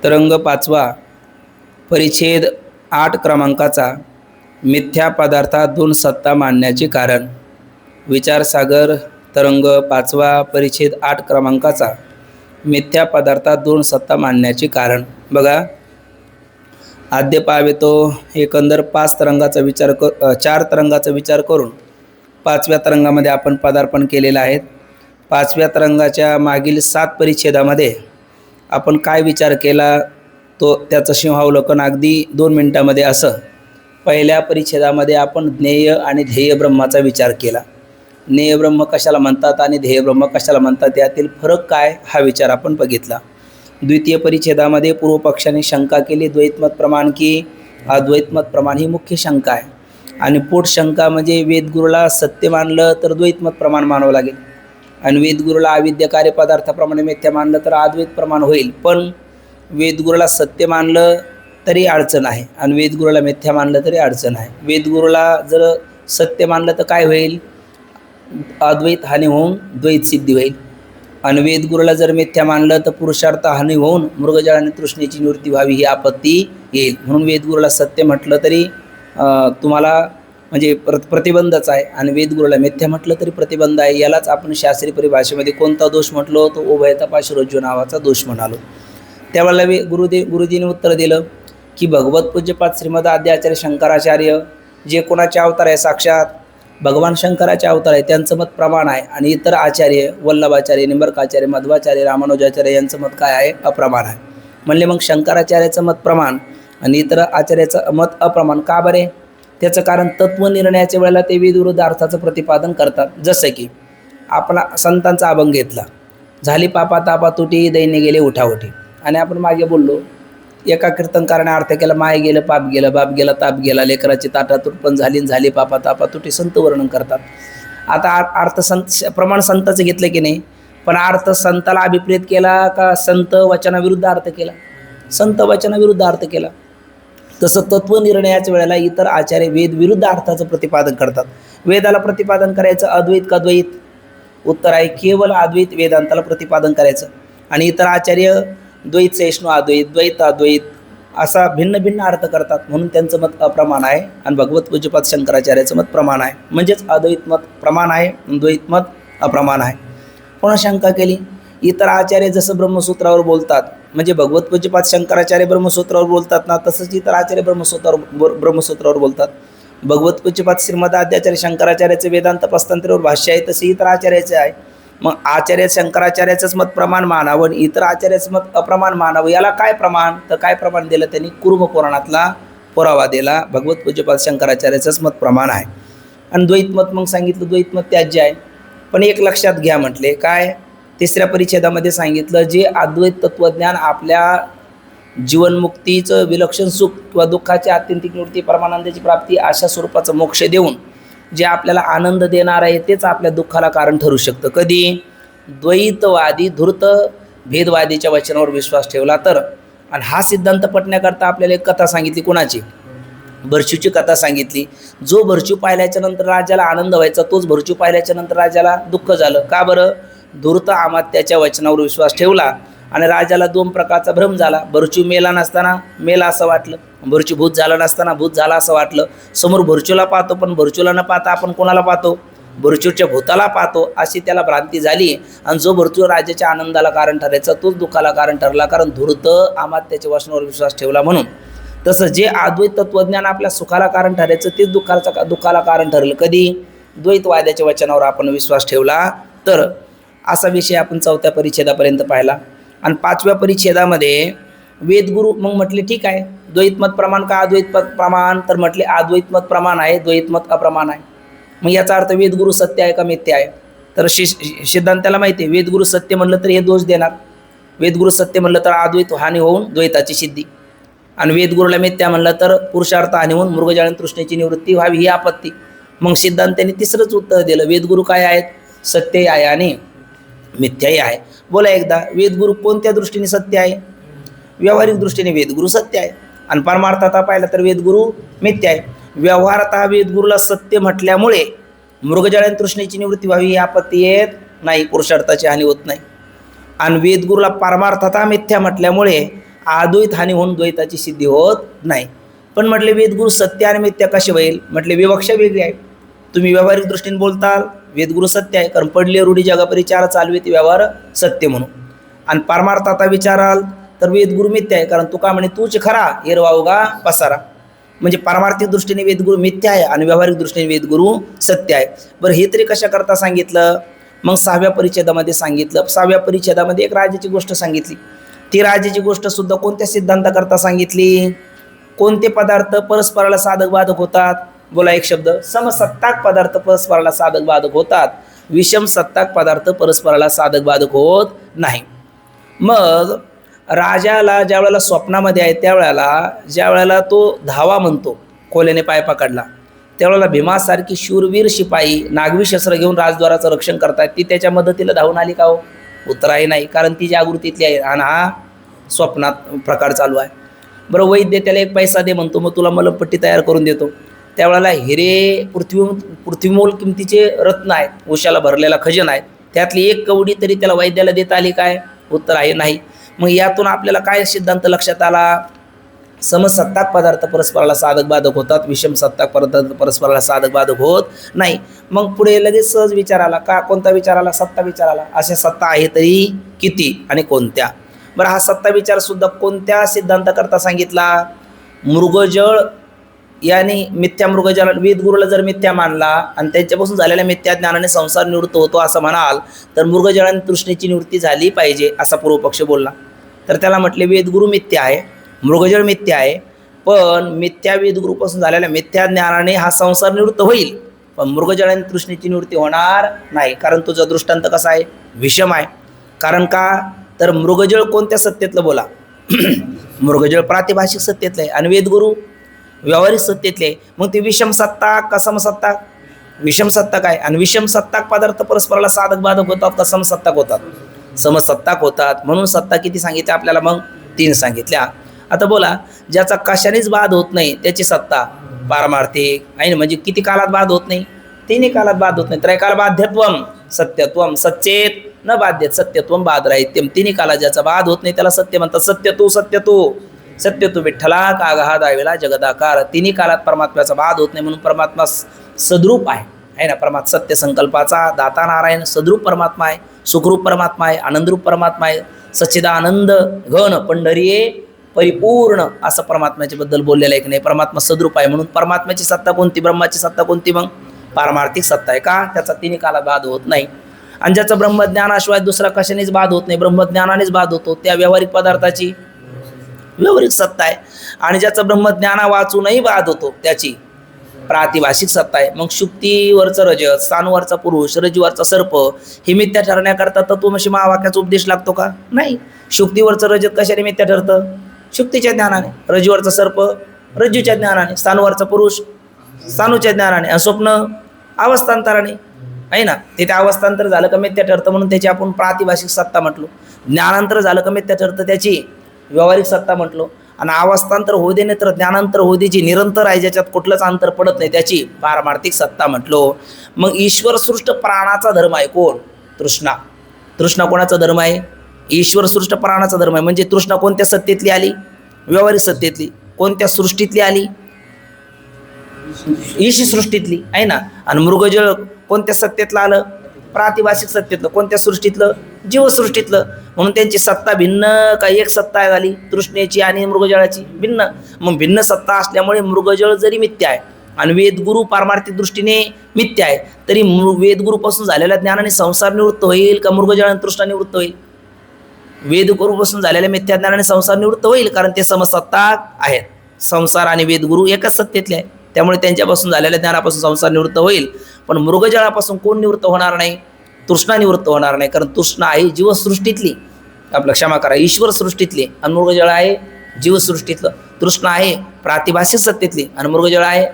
तरंग 5वा परिच्छेद 8 क्रमांकाचा मिथ्या पदार्थात दोन सत्ता मांडण्याचे कारण. विचारसागर तरंग 5वा परिच्छेद 8 क्रमांकाचा मिथ्या पदार्थात दोन सत्ता मांडण्याचे कारण. बघा, आद्य पाहावे तो एकंदर 4 तरंगाचा विचार करून 5व्या तरंगामध्ये आपण पदार्पण केलेलं आहे. 5व्या तरंगाच्या मागील 7 परिच्छेदामध्ये आपण काय विचार केला तो त्याचं सिंहावलोकन अगदी 2 मिनिटांमध्ये असं. पहिल्या परिच्छेदामध्ये आपण ज्ञेय आणि ध्येय ब्रह्माचा विचार केला. ज्ञेय ब्रह्म कशाला म्हणतात आणि ध्येय ब्रह्म कशाला म्हणतात यातील फरक काय हा विचार आपण बघितला. द्वितीय परिच्छेदामध्ये पूर्व पक्षाने शंका केली द्वैतमत प्रमाण की अद्वैतमत प्रमाण ही मुख्य शंका आहे. आणि पोट शंका म्हणजे वेदगुरूला सत्य मानलं तर द्वैतमत प्रमाण मानावं लागेल आणि वेदगुरूला अविद्यकारी पदार्थाप्रमाणे मिथ्या मानलं तर अद्वैत प्रमाण होईल. पण वेदगुरूला सत्य मानलं तरी अडचण आहे आणि वेदगुरूला मिथ्या मानलं तरी अडचण आहे. वेदगुरूला जर सत्य मानलं तर काय होईल, अद्वैत हानी होऊन द्वैत सिद्धी होईल. आणि वेदगुरूला जर मिथ्या मानलं तर पुरुषार्थ हानी होऊन मृगजळ आणि तृष्णेची निवृत्ती व्हावी ही आपत्ती येईल. म्हणून वेदगुरूला सत्य म्हटलं तरी तुम्हाला म्हणजे प्रतिबंधच आहे आणि वेदगुरूला मिथ्या म्हटलं तरी प्रतिबंध आहे. यालाच आपण शास्त्रीय परिभाषेमध्ये कोणता दोष म्हटलो तो उभयता पाशुरज्जू नावाचा दोष म्हणालो. त्यावेळेला गुरुजीने उत्तर दिलं की भगवत पूज्यपाद श्रीमद आद्याचार्य शंकराचार्य जे कोणाचे अवतार आहे, साक्षात भगवान शंकराचे अवतार आहे, त्यांचं मत प्रमाण आहे. आणि इतर आचार्य वल्लभाचार्य, निंबर्काचार्य, मध्वाचार्य, रामानुजाचार्य यांचं मत काय आहे, अप्रमाण आहे. म्हणले मग शंकराचार्याचं मत प्रमाण आणि इतर आचार्याचं मत अप्रमाण का बरे? त्याचं कारण तत्वनिर्णयाच्या वेळेला ते विरुद्ध अर्थाचं प्रतिपादन करतात. जसं की आपला संतांचा अभंग घेतला, झाली पापा तापा तुटी दैन्य गेले उठावटी. आणि आपण मागे बोललो एका कीर्तनकाराने अर्थ केला, माय गेलं पाप गेलं, बाप गेला ताप गेला, लेकराची ताटातूट पण झाली पापा तापा तुटी संत वर्णन करतात. आता अर्थ प्रमाण संताचं घेतलं की नाही, पण अर्थ संताला अभिप्रेत केला का संत वचनाविरुद्ध अर्थ केला? संत वचनाविरुद्ध अर्थ केला. तसं तत्वनिर्णयाच्या वेळेला इतर आचार्य वेद विरुद्ध अर्थाचं प्रतिपादन करतात. वेदाला प्रतिपादन करायचं अद्वैत का द्वैत? उत्तर आहे केवळ अद्वैत वेदांताला प्रतिपादन करायचं. आणि इतर आचार्य द्वैत सहिष्णु अद्वैत, द्वैत अद्वैत असा भिन्न भिन्न अर्थ करतात. म्हणून त्यांचं मत अप्रमाण आहे आणि भगवत पूज्यपाद शंकराचार्याचं मत प्रमाण आहे. म्हणजेच अद्वैत मत प्रमाण आहे, द्वैत मत अप्रमाण आहे. पुन्हा शंका केली, इतर आचार्य जसं ब्रह्मसूत्रावर बोलतात म्हणजे भगवत पूज्यपाद शंकराचार्य ब्रह्मसूत्रावर बोलतात ना, तसंच इतर आचार्य ब्रह्मसूत्रावर बोलतात. भगवत पूज्यपाद श्रीमद आद्याचार्य शंकराचार्याचे वेदांत प्रस्तांतरावर भाष्य आहे, तसे इतर आचार्याचे आहे. मग आचार्य शंकराचार्याचंच मत प्रमाण मानावं आणि इतर आचार्याचं मत अप्रमाण मानावं. याला काय प्रमाण? तर काय प्रमाण दिलं त्यांनी? कुर्म पुराणातला पुरावा दिला. भगवत पूज्यपाद शंकराचार्याचंच मत प्रमाण आहे. आणि द्वैतमत मग सांगितलं द्वैतमत त्याज्य आहे. पण एक लक्षात घ्या म्हटले काय, 3ऱ्या परिच्छेदामध्ये सांगितलं जे अद्वैत तत्वज्ञान आपल्या जीवनमुक्तीचं विलक्षण सुख किंवा दुःखाची आत्यंतिक निवृत्ती परमानंदाची प्राप्ती अशा स्वरूपाचं मोक्ष देऊन जे आपल्याला आनंद देणार आहे तेच आपल्या दुःखाला कारण ठरू शकतं. कधी? द्वैतवादी धूर्त भेदवादीच्या वचनावर विश्वास ठेवला तर. आणि हा सिद्धांत पटण्याकरता आपल्याला एक कथा सांगितली. कोणाची? भरचूची कथा सांगितली. जो भरचू पाहिल्याच्या नंतर राजाला आनंद व्हायचा तोच भरचू पाहिल्याच्या नंतर राजाला दुःख झालं. का बरं? धूर्त अमात्याच्या वचनावर विश्वास ठेवला आणि राजाला 2 प्रकारचा भ्रम झाला. भरचू मेला नसताना मेला असं वाटलं, भरचू भूत झाला नसताना भूत झाला असं वाटलं. समोर भरचूला पाहतो पण भरचूला न पाहता आपण कोणाला पाहतो? भरचूच्या भूताला पाहतो. अशी त्याला भ्रांती झाली आणि जो भरचू राजाच्या आनंदाला कारण ठरायचा तोच दुःखाला कारण ठरला, कारण धूर्त अमात्याच्या वचनावर विश्वास ठेवला म्हणून. तसं जे अद्वैत तत्वज्ञान आपल्या सुखाला कारण ठरायचं तेच दुःखाला कारण ठरलं. कधी? द्वैतवाद्याच्या वचनावर आपण विश्वास ठेवला तर. असा विषय आपण 4थ्या परिच्छेदापर्यंत पाहिला. आणि 5व्या परिच्छेदामध्ये वेदगुरू मग म्हटले ठीक आहे द्वैतमत प्रमाण का अद्वैतमत प्रमाण? तर म्हटले अद्वैतमत प्रमाण आहे, द्वैतमत अप्रमाण आहे. मग याचा अर्थ वेदगुरू सत्य आहे का मिथ्या आहे? तर सिद्धांताला माहिती आहे वेदगुरू सत्य म्हणलं तर हे दोष देणार. वेदगुरू सत्य म्हणलं तर अद्वैत हानी होऊन द्वैताची सिद्धी आणि वेदगुरूला मिथ्या म्हणलं तर पुरुषार्थ हानी होऊन मृगजळ तृष्णेची निवृत्ती व्हावी ही आपत्ती. मग सिद्धांतांनी 3रंच उत्तर दिलं, वेदगुरू काय आहेत? सत्यही आहे आणि मिथ्याही आहे. बोला एकदा, वेदगुरू कोणत्या दृष्टीने सत्य आहे? व्यावहारिक दृष्टीने वेदगुरू सत्य आहे आणि परमार्थात पाहिलं तर वेदगुरू मिथ्या आहे. व्यवहारात वेदगुरूला सत्य म्हटल्यामुळे मृगजळ आणि तृष्णेची निवृत्ती व्हावी ही आपत्ती येत नाही, पुरुषार्थाची हानी होत नाही. आणि वेदगुरूला परमार्थात मिथ्या म्हटल्यामुळे अद्वैत हानी होऊन द्वैताची सिद्धी होत नाही. पण म्हटले वेदगुरु सत्य आणि मिथ्या कसे होईल? म्हटले विवक्षा वेगळी आहे. तुम्ही व्यावहारिक दृष्टीने बोलताल वेदगुरु सत्य आहे, कारण पडले रूढी जगापरी चार चालवे ते व्यवहार सत्य म्हणून. आणि परमार्थ आता विचाराल तर वेदगुरु मिथ्या आहे, कारण तुका म्हणे तूच खरा एरवावगा पसारा. म्हणजे पारमार्थिक दृष्टीने वेदगुरु मिथ्या आहे आणि व्यावहारिक दृष्टीने वेदगुरु सत्य आहे. बरं हे तरी कशा करता सांगितलं? मग 6व्या परिच्छेदामध्ये सांगितलं. 6व्या परिच्छेदामध्ये एक राजाची गोष्ट सांगितली. ती राजाची गोष्ट सुद्धा कोणत्या सिद्धांताकरता सांगितली? कोणते पदार्थ परस्पराला साधक बाधक होतात? बोला एक शब्द. समसत्ताक पदार्थ परस्पराला साधक बाधक होतात, विषम सत्ताक पदार्थ परस्पराला साधक बाधक होत नाही. मग राजाला ज्या वेळेला स्वप्नामध्ये आहे त्यावेळेला ज्या वेळेला तो धावा म्हणतो, कोल्याने पाय पकडला, त्यावेळेला भीमासारखी शूरवीर शिपाई नागवी शस्त्र घेऊन राजद्वाराचं रक्षण करतात, ती त्याच्या मदतीला धावून आली का हो? उत्तराही नाही, कारण ती जागृतीतली आहे आणि हा स्वप्नात प्रकार चालू आहे. बरं वैद्य त्याला एक पैसा दे म्हणतो, मग तुला मलमपट्टी तयार करून देतो. त्यावेळेला हिरे पृथ्वीमोल किमतीचे रत्न आहेत, उशाला भरलेला खजिना आहे, त्यातली एक कवडी तरी त्याला वैद्याला देता आली काय? उत्तर आहे नाही. मग यातून आपल्याला काय सिद्धांत लक्षात आला? समसत्ताक पदार्थ परस्पराला साधक बाधक होतात, विषम सत्ताक पदार्थ परस्पराला साधक बाधक होत नाही. मग पुढे लगेच सहज विचार आला. का? कोणता विचार आला? सत्ता विचार आला. अशा सत्ता आहे तरी किती आणि कोणत्या? बरं हा सत्ता विचार सुद्धा कोणत्या सिद्धांताकरता सांगितला? मृगजळ याने मिथ्या मृगजळ वेदगुरूला जर मिथ्या मानला आणि त्यांच्यापासून झालेल्या मिथ्या ज्ञानाने संसार निवृत्त होतो असं म्हणाल तर मृगजळाने तृष्णेची निवृत्ती झाली पाहिजे असा पूर्वपक्ष बोलला. तर त्याला म्हटले वेदगुरु मिथ्या आहे, मृगजळ मिथ्या आहे, पण मिथ्या वेदगुरूपासून झालेल्या मिथ्या ज्ञानाने हा संसार निवृत्त होईल, पण मृगजळाने तृष्णेची निवृत्ती होणार नाही, कारण तुझा दृष्टांत कसा आहे? विषम आहे. कारण का? तर मृगजळ कोणत्या सत्तेतलं? बोला. मृगजळ प्रातिभाषिक सत्तेतलं आहे आणि वेदगुरु व्यावहारिक सत्तेतले. मग ते विषम सत्ताक का समसत्ताक? विषम सत्ताक आहे. आणि विषम सत्ताक पदार्थ परस्पराला साधक बाधक होतात का समसत्ताक होतात? समसत्ताक होतात. म्हणून सत्ता किती सांगितल्या आपल्याला? मग 3 सांगितल्या. आता बोला, ज्याचा कशानेच बाध होत नाही त्याची सत्ता पारमार्थिक आहे ना, म्हणजे किती कालात बाध होत नाही? 3 कालात बाध होत नाही. त्रैकाल बाध्यत्वम सत्यत्वम सच्चेत न बाध्यत सत्यत्वम बाध राहित्यम. 3 कालात ज्याचा बाध होत नाही त्याला सत्य म्हणतात. सत्य तू विठ्ठला कागहा दावेला जगदाकार. 3 कालात परमात्म्याचा बाध होत नाही, म्हणून परमात्मा सद्रूप आहे ना. परमात्मा सत्य संकल्पाचा दाता नारायण सद्रूप परमात्मा आहे, सुखरूप परमात्मा आहे, आनंदरूप परमात्मा आहे, सच्चिदानंद घन पंढरीये परिपूर्ण असं परमात्म्याच्या बद्दल बोललेलं आहे की नाही. परमात्मा सद्रूप आहे, म्हणून परमात्म्याची सत्ता कोणती? ब्रह्माची सत्ता कोणती? मग पारमार्थिक सत्ता आहे. का? त्याचा 3 कालात बाध होत नाही. आणि ज्याचा ब्रह्मज्ञानाशिवाय दुसरा कशानेच बाध होत नाही, ब्रह्मज्ञानानेच बाध होतो, त्या व्यावहारिक पदार्थाची व्यावहारिक सत्ता आहे. आणि ज्याचा ब्रह्मज्ञाना वाचूनही बाध होतो त्याची प्रातिभाषिक सत्ता आहे. मग शुक्तीवरचं रजत, स्थानवरचा पुरुष, रज्जूवरचा सर्प हे मिथ्या ठरण्याकरता तत्वमसी महावाक्याचा उपदेश लागतो का? नाही. शुक्तीवरचं रजत कशाने मिथ्या ठरतं? शुक्तीच्या ज्ञानाने. रज्जूवरचा सर्प रज्जूच्या ज्ञानाने, स्थानवरचा पुरुष स्थानूच्या ज्ञानाने, आणि स्वप्न अवस्थांतराने आहे ना. ते अवस्थांतर झालं का मिथ्या ठरतं, म्हणून त्याची आपण प्रातिभाषिक सत्ता म्हटलो. ज्ञानांतर झालं का मिथ्या ठरतं, त्याची व्यावहारिक सत्ता म्हटलो. आणि अवस्थांतर होऊ दे नाही तर ज्ञानांतर होऊ दे, जी निरंतर आहे, ज्याच्यात कुठलंच अंतर पडत नाही, त्याची पारमार्थिक सत्ता म्हटलो. मग ईश्वर सृष्ट प्राणाचा धर्म आहे कोण? तृष्णा. तृष्णा कोणाचा धर्म आहे? ईश्वर सृष्ट प्राणाचा धर्म आहे. म्हणजे तृष्णा कोणत्या सत्तेतली आली? व्यावहारिक सत्तेतली. कोणत्या सृष्टीतली आली? ईश सृष्टीतली आहे ना. आणि मृगजळ कोणत्या सत्तेतलं आलं? प्रातिभाषिक सत्तेतलं. कोणत्या सृष्टीतलं? जीवसृष्टीतलं. म्हणून त्यांची सत्ता भिन्न का एक सत्ता झाली? तृष्णेची आणि मृगजळाची भिन्न. मग भिन्न सत्ता असल्यामुळे मृगजळ जरी मिथ्या आहे आणि वेदगुरु पारमार्थिक दृष्टीने मिथ्या आहे, तरी वेदगुरूपासून झालेल्या ज्ञानाने संसार निवृत्त होईल का मृगजळ आणि तृष्णा निवृत्त होईल? वेदगुरूपासून झालेल्या मिथ्या ज्ञानाने संसार निवृत्त होईल, कारण ते समसत्ताक आहेत. संसार आणि वेदगुरू एकाच सत्तेतले आहे, त्यामुळे त्यांच्यापासून झालेल्या ज्ञानापासून संसार निवृत्त होईल. पण मृगजळापासून कोण निवृत्त होणार नाही? तृष्णा निवृत्त होणार नाही, कारण तृष्णा आहे जीवसृष्टीतली, आपलं क्षमा करा, ईश्वर सृष्टीतली, आणि मृगजळ आहे जीवसृष्टीतलं. तृष्णा आहे प्रातिभाषिक सत्तेतली आणि मृगजळ आहे,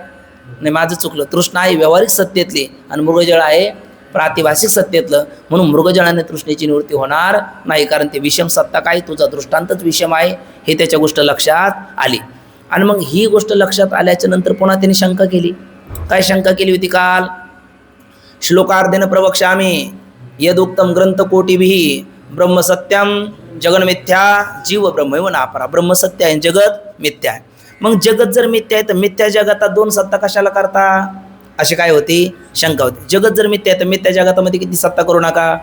नाही माझं चुकलं, तृष्णा आहे व्यावहारिक सत्तेतली आणि मृगजळ आहे प्रातिभाषिक सत्तेतलं. म्हणून मृगजळाने तृष्णेची निवृत्ती होणार नाही, कारण ते विषम सत्ता काय? तुझा दृष्टांतच विषम आहे, हे त्याच्या गोष्ट लक्षात आली. आणि मग ही गोष्ट लक्षात आल्याच्या नंतर पुन्हा त्यांनी शंका केली. काय शंका केली होती काल? श्लोकार्धेन प्रवक्ष्यामि यदुक्तम ग्रंथकोटिभिः ब्रह्मसत्यम जगन मिथ्या जीव ब्रह्मैव नापरा. ब्रह्म सत्य आहे, जगत मिथ्या आहे. मग जगत जर मिथ्या आहे तर मिथ्या जगतात दोन सत्ता कशाला करता, अशी काय होती शंका होती. जगत जर मिथ्या आहे तर मिथ्या जगतामध्ये किती सत्ता करू नका.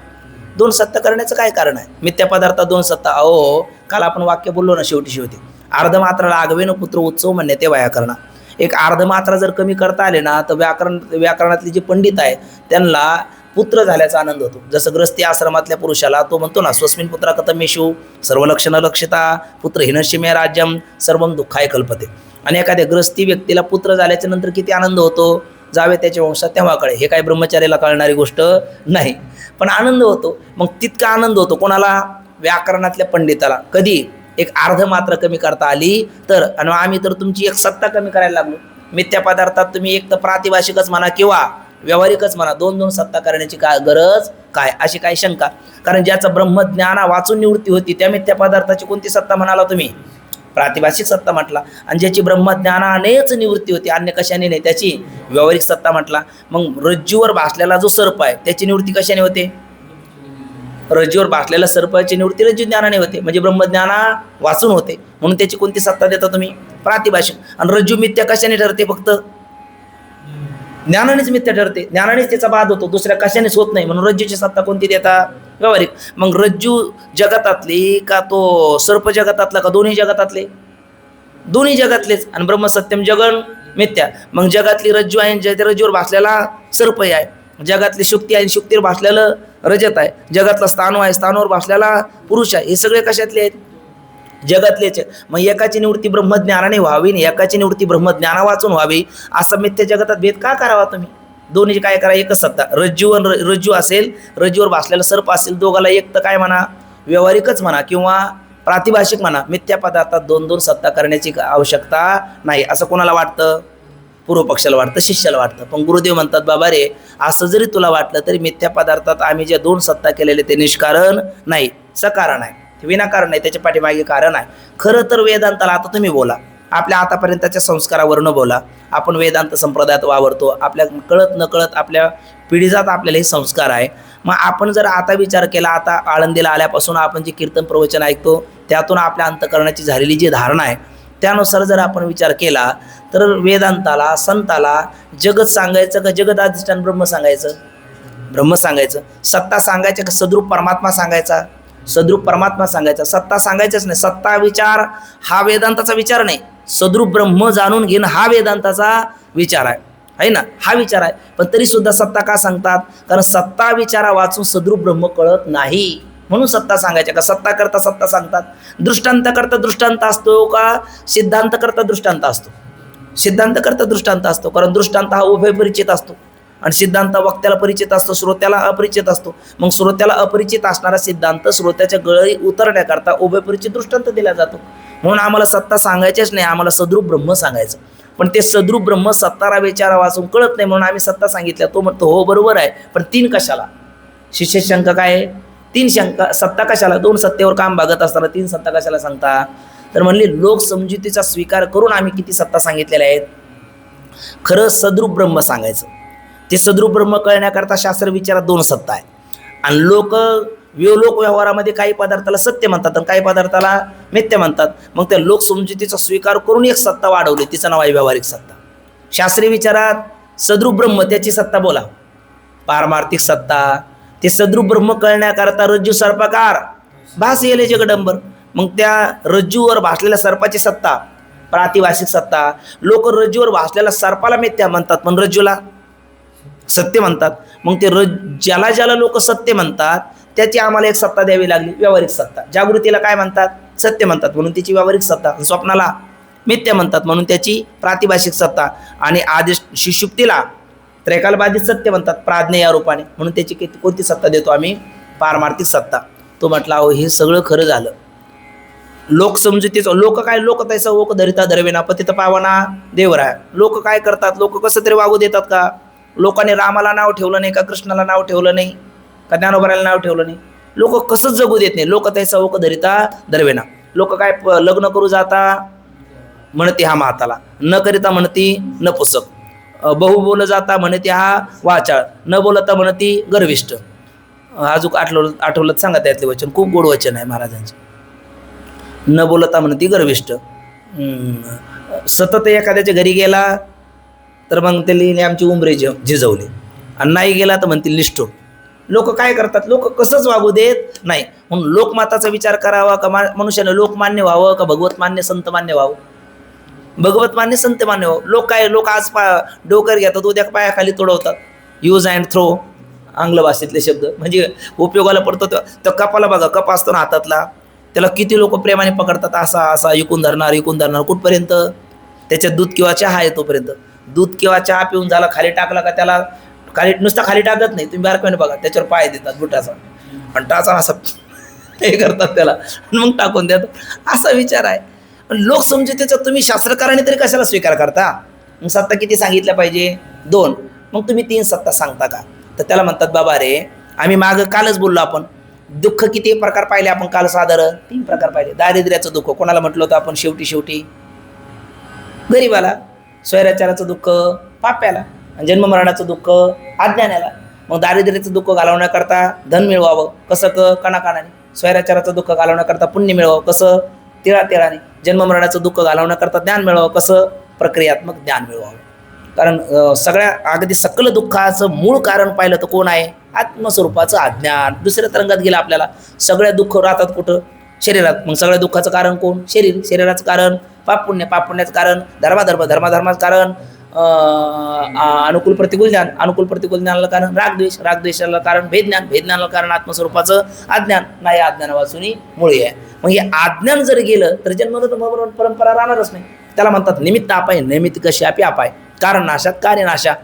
दोन सत्ता करण्याचं काय कारण आहे. मिथ्या पदार्थात दोन सत्ता. अहो काल आपण वाक्य बोललो ना, शेवटी अर्धमात्राला आगवेन पुत्र उत्सव म्हणणे ते व्याकरणा. एक अर्धमात्रा जर कमी करता आले ना तर व्याकरणातले जे पंडित आहे त्यांना पुत्र झाल्याचा आनंद होतो. जसं ग्रस्ती आश्रमातल्या पुरुषाला तो म्हणतो ना, स्वस्मिन पुत्रा कथमेषु सर्व लक्षण लक्षिता पुत्र हिनश्य मे राज्यम सर्वम दुःखाय कल्पते. आणि एखाद्या ग्रस्ती व्यक्तीला पुत्र झाल्याच्या नंतर किती आनंद होतो, जावे त्याच्या वंशात तेव्हा कळे. हे काय ब्रह्मचार्याला कळणारी गोष्ट नाही, पण आनंद होतो. मग तितका आनंद होतो कोणाला, व्याकरणातल्या पंडिताला. कधी एक अर्ध मात्र कमी करता आली तर. आणि आम्ही तर तुमची एक सत्ता कमी करायला लागलो. मिथ्या पदार्थात तुम्ही एक तर प्रातिभाषिकच म्हणा किंवा व्यावहारिकच म्हणा, दोन दोन सत्ता करण्याची काय गरज काय, अशी काय शंका. कारण ज्याचं ब्रह्मज्ञाना वाचून निवृत्ती होती त्या मिथ्या पदार्थाची कोणती सत्ता म्हणाला तुम्ही, प्रातिभाषिक सत्ता म्हटला. आणि ज्याची ब्रह्मज्ञानानेच निवृत्ती होती अन्य कशाने नाही त्याची व्यावहारिक सत्ता म्हटला. मग रज्जूवर भासलेला जो सर्प आहे त्याची निवृत्ती कशाने होते, रज्जूवर भासलेल्या सर्पाची निवृत्ती रज्जू ज्ञानाने होते, म्हणजे ब्रह्मज्ञाना वाचून होते. म्हणून त्याची कोणती सत्ता देता तुम्ही, प्रातिभाषिक. आणि रज्जू मिथ्या कशाने ठरते, फक्त ज्ञानानेच मिथ्या ठरते, ज्ञानानेच त्याचा बाध होतो, दुसऱ्या कशानेच होत नाही. म्हणून रज्जूची सत्ता कोणती देता, व्यावहारिक. मग रज्जू जगतातली का तो सर्प जगतातला का दोन्ही जगतातले, दोन्ही जगातलेच. आणि ब्रह्मसत्यम जगन मिथ्या. मग जगातली रज्जू आहे, ज्या रज्जूवर भासलेला सर्पही आहे. जगातली शुक्ती आहे, शुक्तीवर भासलेलं रजत आहे. जगातला स्थानू आहे, स्थानूवर भासलेला पुरुष आहे. हे सगळे कशातले आहेत, जगातलेच. मग एकाची निवृत्ती ब्रह्मज्ञानाने व्हावी आणि एकाची निवृत्ती ब्रह्मज्ञाना वाचून व्हावी, असा मिथ्या जगतात भेद का करावा तुम्ही. दोन्ही काय करा, एकच सत्ता. रज्जू असेल, रज्जूवर भासलेला सर्प असेल, दोघाला एक तर काय म्हणा व्यावहारिकच म्हणा किंवा प्रातिभाषिक म्हणा. मिथ्या पदार्थात दोन दोन सत्ता करण्याची आवश्यकता नाही असं कोणाला वाटतं, पूर्व पक्षाला वाटतं, शिष्याला वाटतं. पण गुरुदेव म्हणतात बाबा रे, असं जरी तुला वाटलं तरी मिथ्या पदार्थात आम्ही ज्या दोन सत्ता केलेले ते निष्कारण नाही, सकारण आहे, विनाकारण नाही, त्याच्या पाठीमागे कारण आहे. खरं तर वेदांताला आता तुम्ही बोला, आपल्या आतापर्यंतच्या संस्कारावरून बोला. आपण वेदांत संप्रदायात वावरतो, आपल्या कळत नकळत आपल्या पिढीजात आपल्याला हे संस्कार आहे. मग आपण जर आता विचार केला, आता आळंदीला आल्यापासून आपण जे कीर्तन प्रवचन ऐकतो त्यातून आपल्या अंतःकरणाची झालेली जी धारणा आहे त्यानुसार जर आपण विचार केला तर वेदांताला संताला जगत सांगायचं का जगत अधिष्ठान ब्रह्म सांगायचं, ब्रह्म सांगायचं. सत्ता सांगायचं का सद्रूप परमात्मा सांगायचा, सद्रूप परमात्मा सांगायचा. सत्ता सांगायचंच नाही, सत्ता विचार हा वेदांताचा विचार नाही. सद्रूप ब्रह्म जाणून घेणं हा वेदांताचा विचार आहे ना, हा विचार आहे. पण तरी सुद्धा सत्ता का सांगतात, कारण सत्ता विचारा वाचून सद्रूप ब्रह्म कळत नाही म्हणून सत्ता सांगायच्या. का सत्ता करता सत्ता सांगतात, दृष्टांत करता दृष्टांत असतो का सिद्धांत करता दृष्टांत असतो, सिद्धांत करता दृष्टांत असतो. कारण दृष्टांत हा उभय परिचित असतो आणि सिद्धांत वक्त्याला परिचित असतो, श्रोत्याला अपरिचित असतो. मग श्रोत्याला अपरिचित असणारा सिद्धांत श्रोत्याच्या गळी उतरण्याकरता उभय परिचित दृष्टांत दिला जातो. म्हणून आम्हाला सत्ता सांगायचीच नाही, आम्हाला सद्रूप ब्रह्म सांगायचं. पण ते सद्रूप ब्रह्म सत्तारा विचारा वाचून कळत नाही म्हणून आम्ही सत्ता सांगितल्या. तो म्हणतो हो बरोबर आहे, पण तीन कशाला, शिष्य शंका काय आहे, तीन शंका. सत्ता कशाला, दोन सत्तेवर काम भागत असताना तीन सत्ता कशाला सांगता. तर म्हणले लोकसमजुतीचा स्वीकार करून आम्ही किती सत्ता सांगितलेल्या आहेत. खरं सद्रूप ब्रह्म सांगायचं, ते सद्रूप ब्रह्म कळण्याकरता शास्त्र विचारात दोन सत्ता आहे. आणि लोक व्यवहारामध्ये काही पदार्थाला सत्य म्हणतात आणि काही पदार्थाला मिथ्य म्हणतात. मग त्या लोकसमजुतीचा स्वीकार करून एक सत्ता वाढवली, तिचं नाव आहे व्यावहारिक सत्ता. शास्त्रीय विचारात सद्रूप ब्रह्म त्याची सत्ता बोला, पारमार्थिक सत्ता. ते सद्रूप ब्रह्म कळण्याकरता रज्जू सर्पाकार भास येले जगडंबर. मग त्या रज्जूवर भासलेल्या सर्पाची सत्ता प्रातिभाषिक सत्ता. लोक रज्जूवर भासलेल्या सर्पाला मिथ्या म्हणतात पण रज्जूला सत्य म्हणतात. मग ते ज्याला ज्याला लोक सत्य म्हणतात त्याची आम्हाला एक सत्ता द्यावी लागली, व्यावहारिक सत्ता. जागृतीला काय म्हणतात, सत्य म्हणतात म्हणून त्याची व्यावहारिक सत्ता. स्वप्नाला मिथ्या म्हणतात म्हणून त्याची प्रातिभाषिक सत्ता. आणि आदेश सुषुप्तीला त्रैकालबाधित सत्य म्हणतात प्राज्ञ या रूपाने, म्हणून त्याची कोणती सत्ता देतो आम्ही, पारमार्थिक सत्ता. तो म्हटला अहो हे सगळं खरं झालं. लोकसमजुतीचं लोक काय, लोक तैसा ओक धरिता धरवेना पतित पावना देवराय. लोक काय करतात, लोक कसं तरी वागू देतात का. लोकांनी रामाला नाव ठेवलं नाही का, कृष्णाला नाव ठेवलं नाही का, ज्ञानोबाला नाव ठेवलं नाही. लोक कसंच जगू देत नाही. लोक तैसा ओक धरिता धरवेना. लोक काय लग्न करू जाता म्हणते हा म्हाताला, न करिता म्हणती न पुसक, बहु बोल जाता म्हणते हा वाचाळ, न बोलता म्हणती गर्विष्ठ. अजून आठवलं सांगा त्यातले वचन, खूप गोड वचन आहे महाराजांचे. न बोलता म्हणती गर्विष्ठ. सतत एखाद्याच्या घरी गेला तर मग त्याने आमची उंबरे झिजवली, आणि नाही गेला तर म्हणतील निष्ठुर. लोक काय करतात, लोक कसंच वागू देत नाही. म्हणून लोकमाताचा विचार करावा का मनुष्यानं लोकमान्य व्हावं का भगवत मान्य संत मान्य व्हावं? भगवत मान्य संत मान्य व्हावं. लोक आज डोकर घेतात, उद्या पायाखाली तोडवतात. यूज अँड थ्रो आंग्ल भाषेतले शब्द, म्हणजे उपयोगाला पडतो. तर कपाला बघा, कप असतो ना हातातला, त्याला किती लोक प्रेमाने पकडतात. असा इकून धरणार कुठपर्यंत? त्याच्यात दूध किंवा चहा आहे तोपर्यंत. दूध किंवा चहा पिऊन झाला, खाली टाकला का त्याला नुसता खाली टाकत नाही, तुम्ही बारकाईने बघा, त्याच्यावर पाय देतात बुटाचा, आणि टाचा असा हे करतात त्याला, मग टाकून देतात. असा विचार आहे. लोक समजू त्याच्यात तुम्ही शास्त्रकाराने तरी कशाला स्वीकार करता? मग सत्ता किती सांगितल्या पाहिजे? 2. मग तुम्ही 3 सत्ता सांगता का? तर त्याला म्हणतात, बाबा रे, आम्ही मागं कालच बोललो, आपण दुःख किती प्रकार पाहिले आपण काल, साधारण 3 प्रकार पाहिले. दारिद्र्याचं दुःख कोणाला म्हटलं होतं आपण? शेवटी गरीबाला. स्वैराचाराचं दुःख पाप्याला. आणि जन्ममरणाचं दुःख अज्ञानाला. मग दारिद्र्याचं दुःख घालवण्याकरता धन मिळवावं, कसं? कणाकणाने. स्वैराचाराचं दुःख घालवण्याकरता पुण्य मिळवावं, कसं? तिळातिळाने. जन्ममरणाचं दुःख घालवण्याकरता ज्ञान मिळवावं, कसं? प्रक्रियात्मक ज्ञान मिळवावं. कारण सगळ्या अगदी सकल दुःखाचं मूळ कारण पाहिलं तर कोण आहे? आत्मस्वरूपाचं अज्ञान. दुसऱ्या तरंगात गेलं आपल्याला. सगळ्या दुःख राहतात कुठं? शरीरात. मग सगळ्या दुःखाचं कारण कोण? शरीर. शरीराचं कारण पाप पुण्याचं कारण धर्माचं कारण अनुकूल प्रतिकूल ज्ञान. अनुकूल प्रतिकूल ज्ञानाला कारण रागद्वेषाला कारण भेदज्ञानाला कारण आत्मस्वरूपाचं अज्ञान. नाही अज्ञान वाचून मुळे आहे. मग हे अज्ञान जर गेलं तर जन्म परंपरा राहणारच नाही. त्याला म्हणतात निमित्त अपाय. निमित्त कशी आपी अपाय, कारण नाशात कार्य नाशा.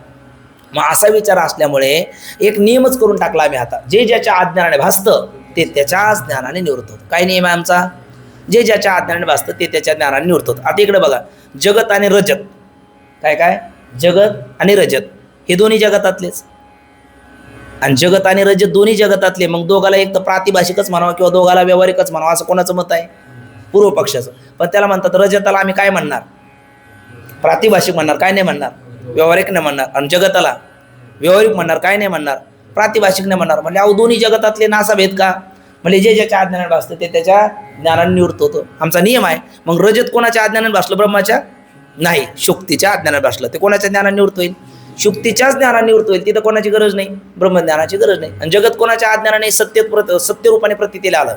मग असा विचार असल्यामुळे एक नियमच करून टाकला आम्ही आता. जे ज्याच्या अज्ञानाने भासतं ते त्याच्याच ज्ञानाने निवृत्त होतं. काय नियम आहे आमचा? जे ज्याच्या अज्ञानाने भासतं ते त्याच्या ज्ञानाने निवृत्त होतं. आता इकडे बघा, जगत आणि रजत. काय? जगत आणि रजत हे दोन्ही जगतातलेच. आणि जगत आणि रजत दोन्ही जगतातले. मग दोघाला एक तर प्रातिभाषिकच म्हणावं किंवा दोघाला व्यावहारिकच म्हणावं, असं कोणाचं मत आहे? पूर्व पक्षाचं. पण त्याला म्हणतात रजताला आम्ही काय म्हणणार? प्रातिभाषिक म्हणणार, काय नाही म्हणणार? व्यावहारिक नाही म्हणणार. आणि जगताला व्यावहारिक म्हणणार, काय नाही म्हणणार? प्रातिभाषिक नाही म्हणणार. म्हणजे अहो दोन्ही जगतातले नासा भेद का? म्हणजे जे ज्याच्या अज्ञानाने भासतं ते त्याच्या ज्ञानाने निवृत्त होतं. आमचा नियम आहे. मग रजत कोणाच्या अज्ञानाने भासलं? ब्रह्माच्या नाही, शुक्तीच्या अज्ञानाने भासलं. ते कोणाच्या ज्ञानाने निवृत्त होईल? शुक्तीच्याच ज्ञानाने निवृत्त होईल. तिथं कोणाची गरज नाही, ब्रह्मज्ञानाची गरज नाही. आणि जगत कोणाच्या अज्ञानाने सत्यरूपाने प्रतीतीला आलं?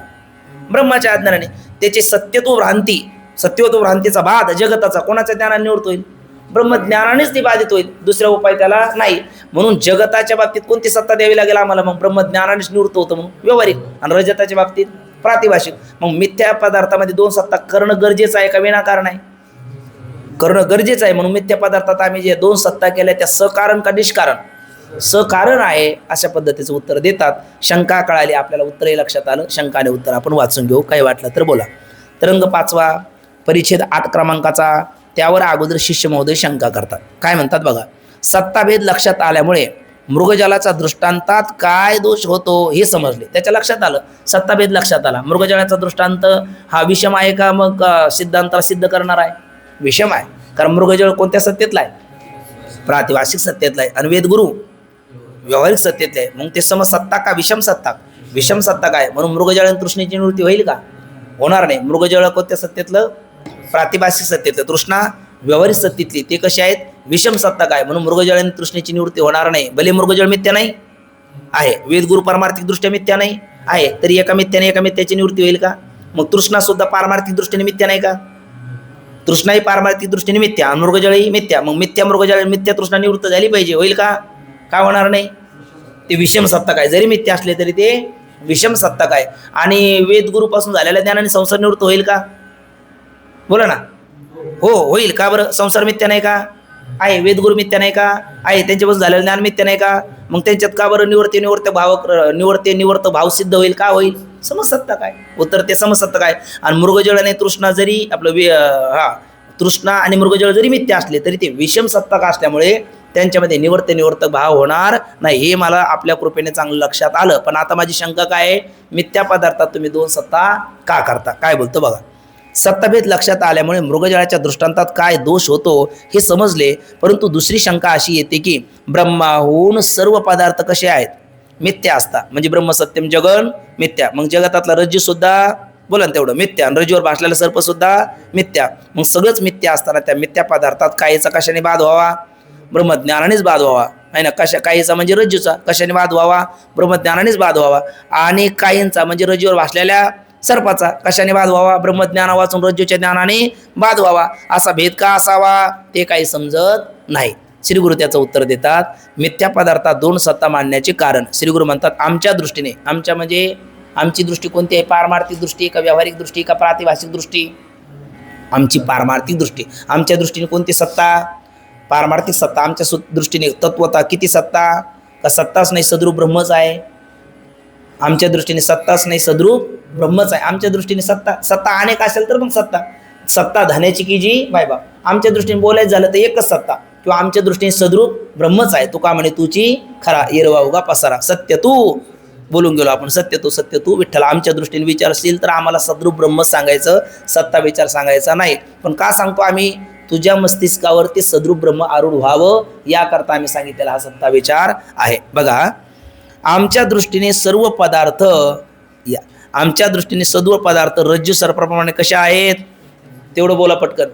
ब्रह्माच्या अज्ञानाने. त्याची सत्यत्व भ्रांतीचा बाध जगताचा कोणाच्या ज्ञानाने निवृत्त होईल? ब्रह्मज्ञानानेच ती बाधित होईल. दुसरा उपाय त्याला नाही. म्हणून जगताच्या बाबतीत कोणती सत्ता द्यावी लागेल आम्हाला? मग ब्रह्मज्ञानानेच निवृत्त होतं म्हणून व्यावहारिक. आणि रजताच्या बाबतीत प्रातिभाषिक. मग मिथ्या पदार्थामध्ये 2 सत्ता करणं गरजेचं आहे का विनाकारण आहे? करणं गरजेचं आहे. म्हणून मिथ्या पदार्थात आम्ही जे 2 सत्ता केल्या त्या सकारण का निष्कारण? सकारण आहे अशा पद्धतीचं उत्तर देतात. शंका कळाली आपल्याला, उत्तरही लक्षात आलं. शंकाने उत्तर आपण वाचून घेऊ, काही वाटलं तर बोला. तरंग 5वा परिच्छेद 8 क्रमांकाचा. त्यावर अगोदर शिष्य महोदय शंका करतात. काय म्हणतात बघा. सत्ताभेद लक्षात आल्यामुळे मृगजलाचा दृष्टांतात काय दोष होतो हे समजले. त्याच्या लक्षात आलं, सत्ताभेद लक्षात आला. मृगजलाचा दृष्टांत हा विषम आहे का? मग सिद्धांताला सिद्ध करणार आहे? विषम आहे. कारण मृगजळ कोणत्या सत्तेतला आहे? प्रातिभाषिक सत्तेतला आहे. आणि वेदगुरु व्यावहारिक सत्तेतले आहे. मग ते समसत्ता का विषम सत्ता? विषम सत्ता काय? म्हणून मृगजळ आणि तृष्णेची निवृत्ती होईल का? होणार नाही. मृगजळ कोणत्या सत्तेतलं? प्रातिभाषिक सत्तेतलं. तृष्णा व्यावहारिक सत्तेतली. ते कसे आहेत? विषम सत्ता काय? म्हणून मृगजळ आणि तृष्णेची निवृत्ती होणार नाही. भले मृगजळ मिथ्या नाही आहे, वेदगुरु पारमार्थिक दृष्ट्या मिथ्या नाही आहे, तरी एका मिथ्याची निवृत्ती होईल का? मग तृष्णा सुद्धा पारमार्थिक दृष्टीने मिथ्या नाही का? तृष्णाही पारमार्थिक दृष्टीने मिथ्या, मृगजळही मिथ्या. मग मृगजळ मिथ्या तृष्णा निवृत्त झाली पाहिजे. होईल का? का होणार नाही? ते विषम सत्ता काय? जरी मिथ्या असले तरी ते विषम सत्ता काय? आणि वेदगुरूपासून झालेल्या ज्ञानाने संसार निवृत्त होईल का? बोला ना. हो, होईल का बरं? संसार मिथ्या नाही का? आहे. वेदगुरु मिथ्या नाही का? आहे. त्यांच्यापासून झालेलं ज्ञान मिथ्या नाही का? मग त्यांच्यात का बरं निवर्त भाव सिद्ध होईल का? होईल. समसत्ता काय? उत्तर ते समसत्ता काय? आणि मृगजळ आणि तृष्णा जरी तृष्णा आणि मृगजळ जरी मिथ्या असले तरी ते विषम सत्ता का असल्यामुळे त्यांच्यामध्ये निवर्त भाव होणार नाही. हे मला आपल्या कृपेने चांगलं लक्षात आलं. पण आता माझी शंका काय आहे? मिथ्या पदार्थात तुम्ही 2 सत्ता का करता? काय बोलतो बघा. सत्ताभेद लक्षात आल्यामुळे मृगजळाच्या दृष्टांतात काय दोष होतो हे समजले. परंतु दुसरी शंका अशी येते की ब्रह्माहून सर्व पदार्थ कसे आहेत? मिथ्या असता, म्हणजे ब्रह्मसत्यम जगन मिथ्या. मग जगतातला रज्जू सुद्धा बोला ना तेवढं मिथ्या, आणि रज्जूवर भासलेला सर्प सुद्धा मिथ्या. मग सगळंच मिथ्या असताना त्या मिथ्या पदार्थात काहीचा कशाने बाध व्हावा? ब्रह्मज्ञानानेच बाध व्हावा आहे ना. काहीचा म्हणजे रज्जूचा कशाने बाध व्हावा? ब्रह्मज्ञानानेच बाध व्हावा. आणि काहींचा म्हणजे रज्जूवर भासलेल्या सर्पाचा कशाने बाध व्हावा? ब्रह्मज्ञाना वाचून रज्जूच्या ज्ञानाने बाध व्हावा. असा भेद का असावा ते काही समजत नाही. श्रीगुरु त्याचं उत्तर देतात, मिथ्या पदार्थात दोन सत्ता मानण्याचे कारण. श्रीगुरु म्हणतात, आमच्या दृष्टीने, आमच्या म्हणजे आमची दृष्टी कोणती आहे? पारमार्थिक दृष्टी का व्यावहारिक दृष्टी का प्रातिभाषिक दृष्टी? आमची पारमार्थिक दृष्टी. आमच्या दृष्टीने कोणती सत्ता? पारमार्थिक सत्ता. आमच्या दृष्टीने तत्वता किती सत्ता? का सत्ताच नाही, सद्रूप ब्रह्मच आहे. आमच्या दृष्टीने सत्ताच नाही, सद्रूप ब्रह्मच आहे. आमच्या दृष्टीने सत्ता अनेक असेल तर मग सत्ता धन्याची की जी बायबा. आमच्या दृष्टीने बोलायचं झालं तर एकच सत्ता, किंवा आमच्या दृष्टीने सद्रूप ब्रह्मच आहे. तुका म्हणे तुची खरा येरवा उगा पसारा. सत्य तू बोलून गेलो आपण, सत्य तू विठ्ठल. आमच्या दृष्टीने विचार असतील तर आम्हाला सद्रूप ब्रह्म सांगायचं, सत्ता विचार सांगायचा नाही. पण का सांगतो आम्ही? तुझ्या मस्तिष्कावरती सद्रूप ब्रह्म आरूढ व्हावं याकरता आम्ही सांगितलेला हा सत्ता विचार आहे. बघा, आमच्या दृष्टीने सर्व पदार्थ, आमच्या दृष्टीने सर्व पदार्थ रज्जू सर्पाप्रमाणे कसे आहेत? तेवढं बोला पटकन.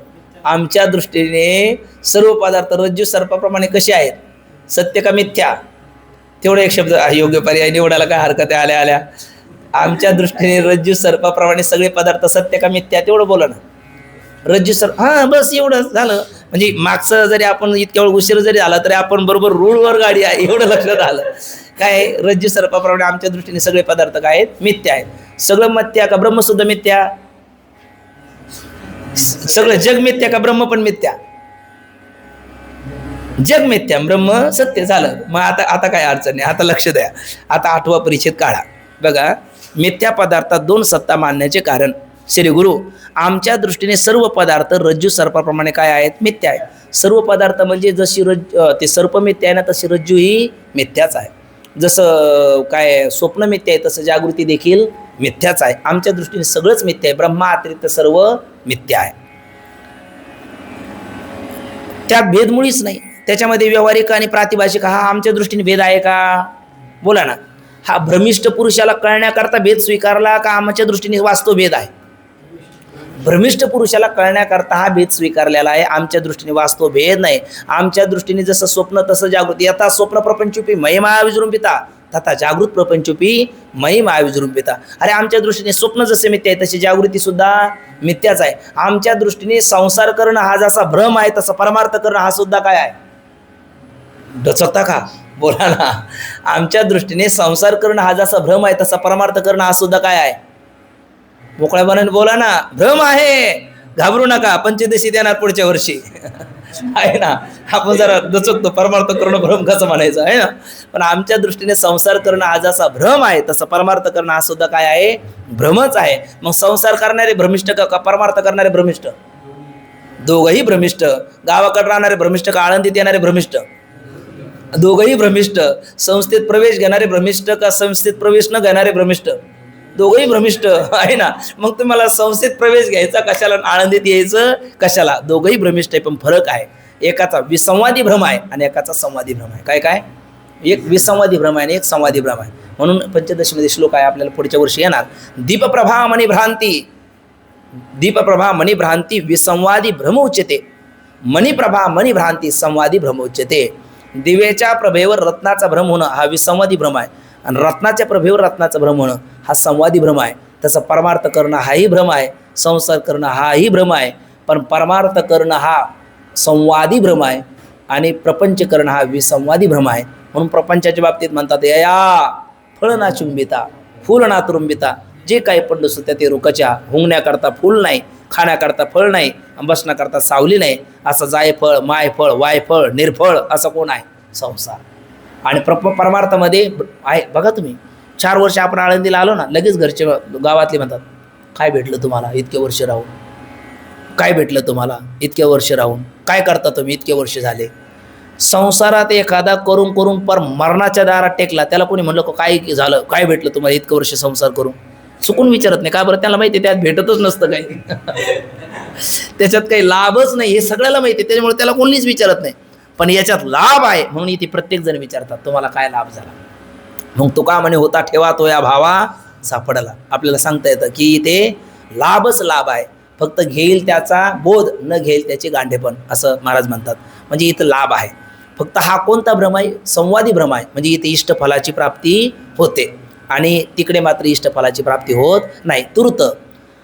आमच्या दृष्टीने सर्व पदार्थ रज्जू सर्पाप्रमाणे कसे आहेत? सत्य का मिथ्या? तेवढं एक शब्द योग्य पर्याय निवडायला काय हरकत आहे? आल्या आमच्या दृष्टीने रज्जू सर्पाप्रमाणे सगळे पदार्थ सत्य का मिथ्या? तेवढं बोला ना. रज्जू सर्प, हां बस एवढं झालं. म्हणजे मागचं जरी आपण इतक्या वेळ उशीर जरी झाला तरी आपण बरोबर रूळवर गाडी आहे एवढं लक्षात आलं. काय? रज्जू सर्पाप्रमाणे आमच्या दृष्टीने सगळे पदार्थ काय आहेत? मिथ्या आहेत. सगळं मिथ्या का ब्रह्म सुद्धा मिथ्या? सगळं जग मिथ्या का ब्रह्म पण मिथ्या? जग मिथ्या, ब्रह्म सत्य. झालं. मग आता काय अडचण नाही. आता लक्ष द्या. आता 8वा परिच्छेद काढा. बघा, मिथ्या पदार्थात दोन सत्ता मानण्याचे कारण. श्री गुरु, आमच्या दृष्टीने सर्व पदार्थ रज्जू सर्पाप्रमाणे काय आहेत? मिथ्या आहे. सर्व पदार्थ म्हणजे जशी ते सर्प मिथ्या आहे ना, तशी रज्जू ही मिथ्याच आहे. जसं काय स्वप्न मिथ्या आहे तसं जागृती देखील मिथ्याच आहे. आमच्या दृष्टीने सगळंच मिथ्या आहे. ब्रह्मा अतिरिक्त सर्व मिथ्या आहे. त्यात भेद मुळीच नाही. त्याच्यामध्ये व्यावहारिक आणि प्रातिभाषिक हा आमच्या दृष्टीने भेद आहे का? बोला ना. हा भ्रमिष्ठ पुरुषाला कळण्याकरता भेद स्वीकारला का आमच्या दृष्टीने वास्तव भेद आहे? भ्रमिष्ठ पुरुषाला कळण्याकरता हा भेद स्वीकारलेला आहे. आमच्या दृष्टीने वास्तव भेद नाही. आमच्या दृष्टीने जसं स्वप्न तसं जागृती. यथा स्वप्न प्रपंचूपी महिमा विजृंभिता तथा जागृत प्रपंचूपी महिमा विजृंभिता. अरे आमच्या दृष्टीने स्वप्न जसे मिथ्या आहे तशी जागृती सुद्धा मिथ्याच आहे. आमच्या दृष्टीने संसार करणं हा जसा भ्रम आहे तसा परमार्थ करणं हा सुद्धा काय आहे? डचकता का? बोला ना. आमच्या दृष्टीने संसार करणं हा जसा भ्रम आहे तसा परमार्थ करणं हा सुद्धा काय आहे? मोकळ्यापणाने बोला ना. भ्रम आहे, घाबरू नका. पंचदशी देणार पुढच्या वर्षी आहे ना. आपण जरा दचकतो, परमार्थ करणं भ्रम कसं म्हणायचं आहे ना. पण आमच्या दृष्टीने संसार करणं हा जसा भ्रम आहे तसं परमार्थ करणं हा सुद्धा काय आहे? भ्रमच आहे. मग संसार करणारे भ्रमिष्ठ का परमार्थ करणारे भ्रमिष्ठ? दोघंही भ्रमिष्ठ. गावाकडे राहणारे भ्रमिष्ठ का आळंदीत येणारे भ्रमिष्ठ? दोघंही भ्रमिष्ठ. संस्थेत प्रवेश घेणारे भ्रमिष्ठ का संस्थेत प्रवेश न घेणारे भ्रमिष्ठ? दोघंही भ्रमिष्ठ आहे ना. मग तुम्हाला संस्थेत प्रवेश घ्यायचा कशाला, आनंदीत यायचं कशाला? दोघंही भ्रमिष्ठ आहे. पण फरक आहे, एकाचा विसंवादी भ्रम आहे आणि एकाचा संवादी भ्रम आहे. काय काय? एक विसंवादी भ्रम आहे आणि एक संवादी भ्रम आहे. म्हणून पंचदशीमध्ये श्लोक आहे, आपल्याला पुढच्या वर्षी येणार. दीपप्रभा मणिभ्रांती, दीपप्रभा मणिभ्रांती विसंवादी भ्रम उच्यते. मणिप्रभा मणिभ्रांती संवादी भ्रम उच्यते. दिव्याच्या प्रभेवर रत्नाचा भ्रम होणं हा विसंवादी भ्रम आहे, आणि रत्नाच्या प्रभेवर रत्नाचा भ्रम होणं हा संवादी भ्रम आहे. तसं परमार्थ करणं हाही भ्रम आहे, संसार करणं हाही भ्रम आहे. पण परमार्थ करणं हा संवादी भ्रम आहे आणि प्रपंच करणं हा विसंवादी भ्रम आहे. म्हणून प्रपंचाच्या बाबतीत म्हणतात, यया फळ ना चुंबिता फूल ना तुरुंबिता. जे काही पडलं सुद्धा ते रुकच्या. हुंगण्याकरता फूल नाही, खाण्याकरता फळ नाही, बसण्याकरता सावली नाही. असं जायफळ मायफळ वायफळ निर्फळ असं कोण आहे? संसार. आणि परमार्थामध्ये आहे. बघा तुम्ही 4 वर्ष आपण आळंदीला आलो ना, लगेच घरचे गावातले म्हणतात, काय भेटलं तुम्हाला इतके वर्ष राहून? काय भेटलं तुम्हाला इतके वर्ष राहून? काय करता तुम्ही इतके वर्ष झाले? संसारात एखादा करून करून पर मरणाच्या दारात टेकला, त्याला कोणी म्हणलं काय झालं, काय भेटलं तुम्हाला इतकं वर्ष संसार करून? चुकून विचारत नाही का बरं? त्याला माहिती आहे त्यात भेटतच नसतं काही त्याच्यात काही लाभच नाही हे सगळ्याला माहिती आहे. त्याच्यामुळे त्याला कोणीच विचारत नाही. पण याच्यात लाभ आहे म्हणून इथे प्रत्येक जण विचारतात, तुम्हाला काय लाभ झाला? मग तुका म्हणे होता ठेवा तो या भावा सापडला. आपल्याला सांगता येतं की इथे लाभच लाभ आहे, फक्त घेईल त्याचा बोध, न घेईल त्याची गांडेपण, असं महाराज म्हणतात. म्हणजे इथं लाभ आहे. फक्त हा कोणता भ्रम आहे? संवादी भ्रम आहे. म्हणजे इथे इष्टफलाची प्राप्ती होते आणि तिकडे मात्र इष्टफलाची प्राप्ती होत नाही. तूर्त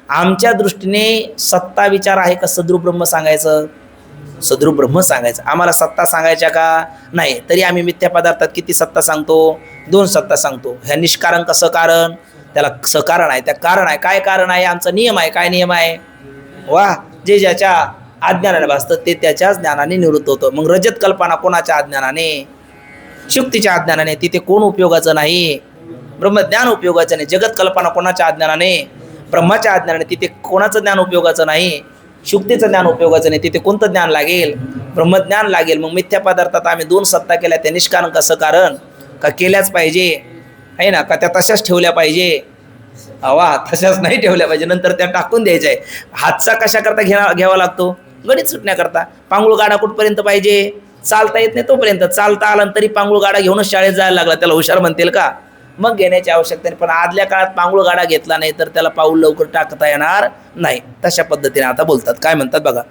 आमच्या दृष्टीने सत्ता विचार आहे का सद्रूप ब्रह्म सांगायचं? सद्रूप ब्रह्म सांगायचं. आम्हाला सत्ता सांगायच्या का नाही? तरी आम्ही मिथ्या पदार्थात किती सत्ता सांगतो? 2 सत्ता सांगतो. ह्या निष्कारण का सकारण? त्याला सकारण आहे, त्या कारण आहे. काय कारण आहे? आमचा नियम आहे. काय नियम आहे? वा, जे ज्याच्या अज्ञानाने भासतं ते त्याच्याच ज्ञानाने निवृत्त होतं. मग रजत कल्पना कोणाच्या अज्ञानाने? शुक्तीच्या अज्ञानाने. तिथे कोण उपयोगाचं नाही? ब्रह्मज्ञान उपयोगाचं नाही. जगत कल्पना कोणाच्या अज्ञानाने? ब्रह्माच्या अज्ञानाने. तिथे कोणाचं ज्ञान उपयोगाचं नाही? शुक्तीचं ज्ञान उपयोगाचं नाही. तिथे कोणतं ज्ञान लागेल? ब्रह्मज्ञान लागेल. मग मिथ्या पदार्थात आम्ही 2 सत्ता केल्या, त्या निष्कारण कसं कारण का केल्याच पाहिजे आहे ना, का त्या तशाच ठेवल्या पाहिजे? वा, तशाच नाही ठेवल्या पाहिजे, नंतर त्या टाकून द्यायच्या आहे. हातचा कशाकरता घ्यावा लागतो? गणित सुटण्याकरता. पांगुळ गाडा कुठपर्यंत पाहिजे? चालता येत नाही तोपर्यंत. चालता आला तरी पांगुळ गाडा घेऊनच शाळेत जायला लागला, त्याला हुशार म्हणतील का? मग घेण्याची आवश्यकता नाही. पण आदल्या काळात पांगुळ गाडा घेतला नाही तर त्याला पाऊल लवकर टाकता येणार नाही. तशा पद्धतीने आता बोलतात. काय म्हणतात बघा,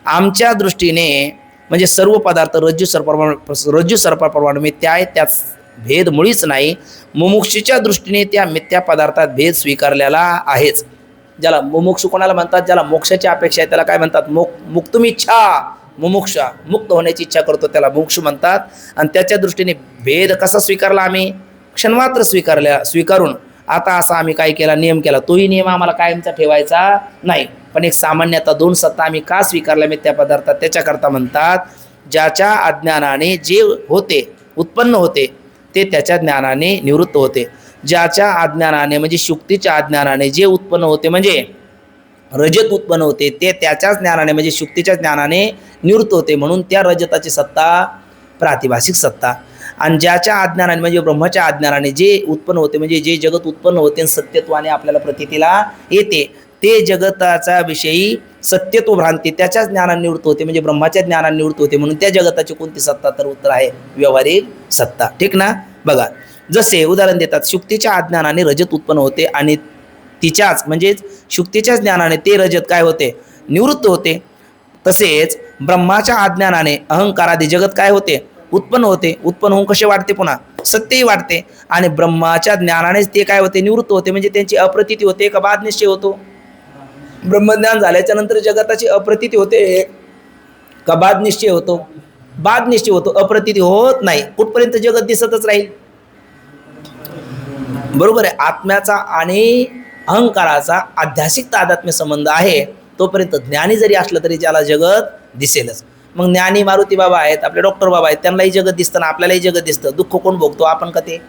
आमच्या दृष्टीने म्हणजे सर्व पदार्थ रज्जू सर्पाप्रमाणे मिथ्या आहे, त्यात भेद मुळीच नाही. मुमुक्षूच्या दृष्टीने त्या मिथ्या पदार्थात भेद स्वीकारलेला आहेच. ज्याला मुमुक्षू कोणाला म्हणतात? ज्याला मोक्षाची अपेक्षा आहे त्याला काय म्हणतात? मुक्तुमिच्छा. मुमुक्षा, मुक्त होण्याची इच्छा करतो त्याला मुमुक्षू म्हणतात. आणि त्याच्या दृष्टीने भेद कसा स्वीकारला आम्ही? क्षणमात्र स्वीकारून आता असा आम्ही काय केला? नियम केला. तोही नियम आम्हाला कायमचा ठेवायचा नाही, पण एक सामान्यता 2 सत्ता आम्ही का स्वीकारल्या मिथ्या पदार्थात? त्याच्याकरता म्हणतात ज्याच्या अज्ञानाने जे होते उत्पन्न होते ते त्याच्या ज्ञानाने निवृत्त होते. ज्याच्या अज्ञानाने म्हणजे शुक्तीच्या अज्ञानाने जे उत्पन्न होते म्हणजे रजत उत्पन्न होते ते त्याच्याच ज्ञानाने म्हणजे शुक्तीच्या ज्ञानाने निवृत्त होते. म्हणून त्या रजताची सत्ता प्रातिभासिक सत्ता. आणि ज्याच्या अज्ञानाने म्हणजे ब्रह्माच्या अज्ञानाने जे उत्पन्न होते म्हणजे जे जगत उत्पन्न होते सत्यत्वाने आपल्याला प्रतीतीला येते ते जगताचा विषयी सत्यत्व भ्रांती त्याच्याच ज्ञानाने निवृत्त होते म्हणजे ब्रह्माच्या ज्ञानाने निवृत्त होते. म्हणून त्या जगताची कोणती सत्ता? तर उत्तर आहे व्यावहारिक सत्ता. ठीक ना? बघा, जसे उदाहरण देतात, शुक्तीच्या अज्ञानाने रजत उत्पन्न होते आणि तिच्याच म्हणजेच शुक्तीच्याच ज्ञानाने ते रजत काय होते? निवृत्त होते. तसेच ब्रह्माच्या अज्ञानाने अहंकारादी जगत काय होते? उत्पन्न होते. उत्पन्न होऊन कसे वाढते? पुन्हा सत्यही वाढते. आणि ब्रह्माच्या ज्ञानानेच ते काय होते? निवृत्त होते. म्हणजे त्यांची अप्रतीती होते का बाद निश्चय होतो? ब्रह्मज्ञान झाल्याच्या नंतर जगताची अप्रतीती होते का बाद निश्चय होतो? बाद निश्चय होतो, अप्रतीती होत नाही. कुठपर्यंत जगत दिसतच राहील. बरोबर आहे. आत्म्याचा आणि अहंकाराचा आध्यासिक तादात्म्य संबंध आहे तोपर्यंत ज्ञानी जरी असलं तरी त्याला जगत दिसेलच. मग ज्ञानी मारुती बाबा आहेत, आपले डॉक्टर बाबा आहेत, त्यांनाही जगत दिसतं ना आपल्यालाही जगत दिसतं. दुःख कोण भोगतो? आपण का ते?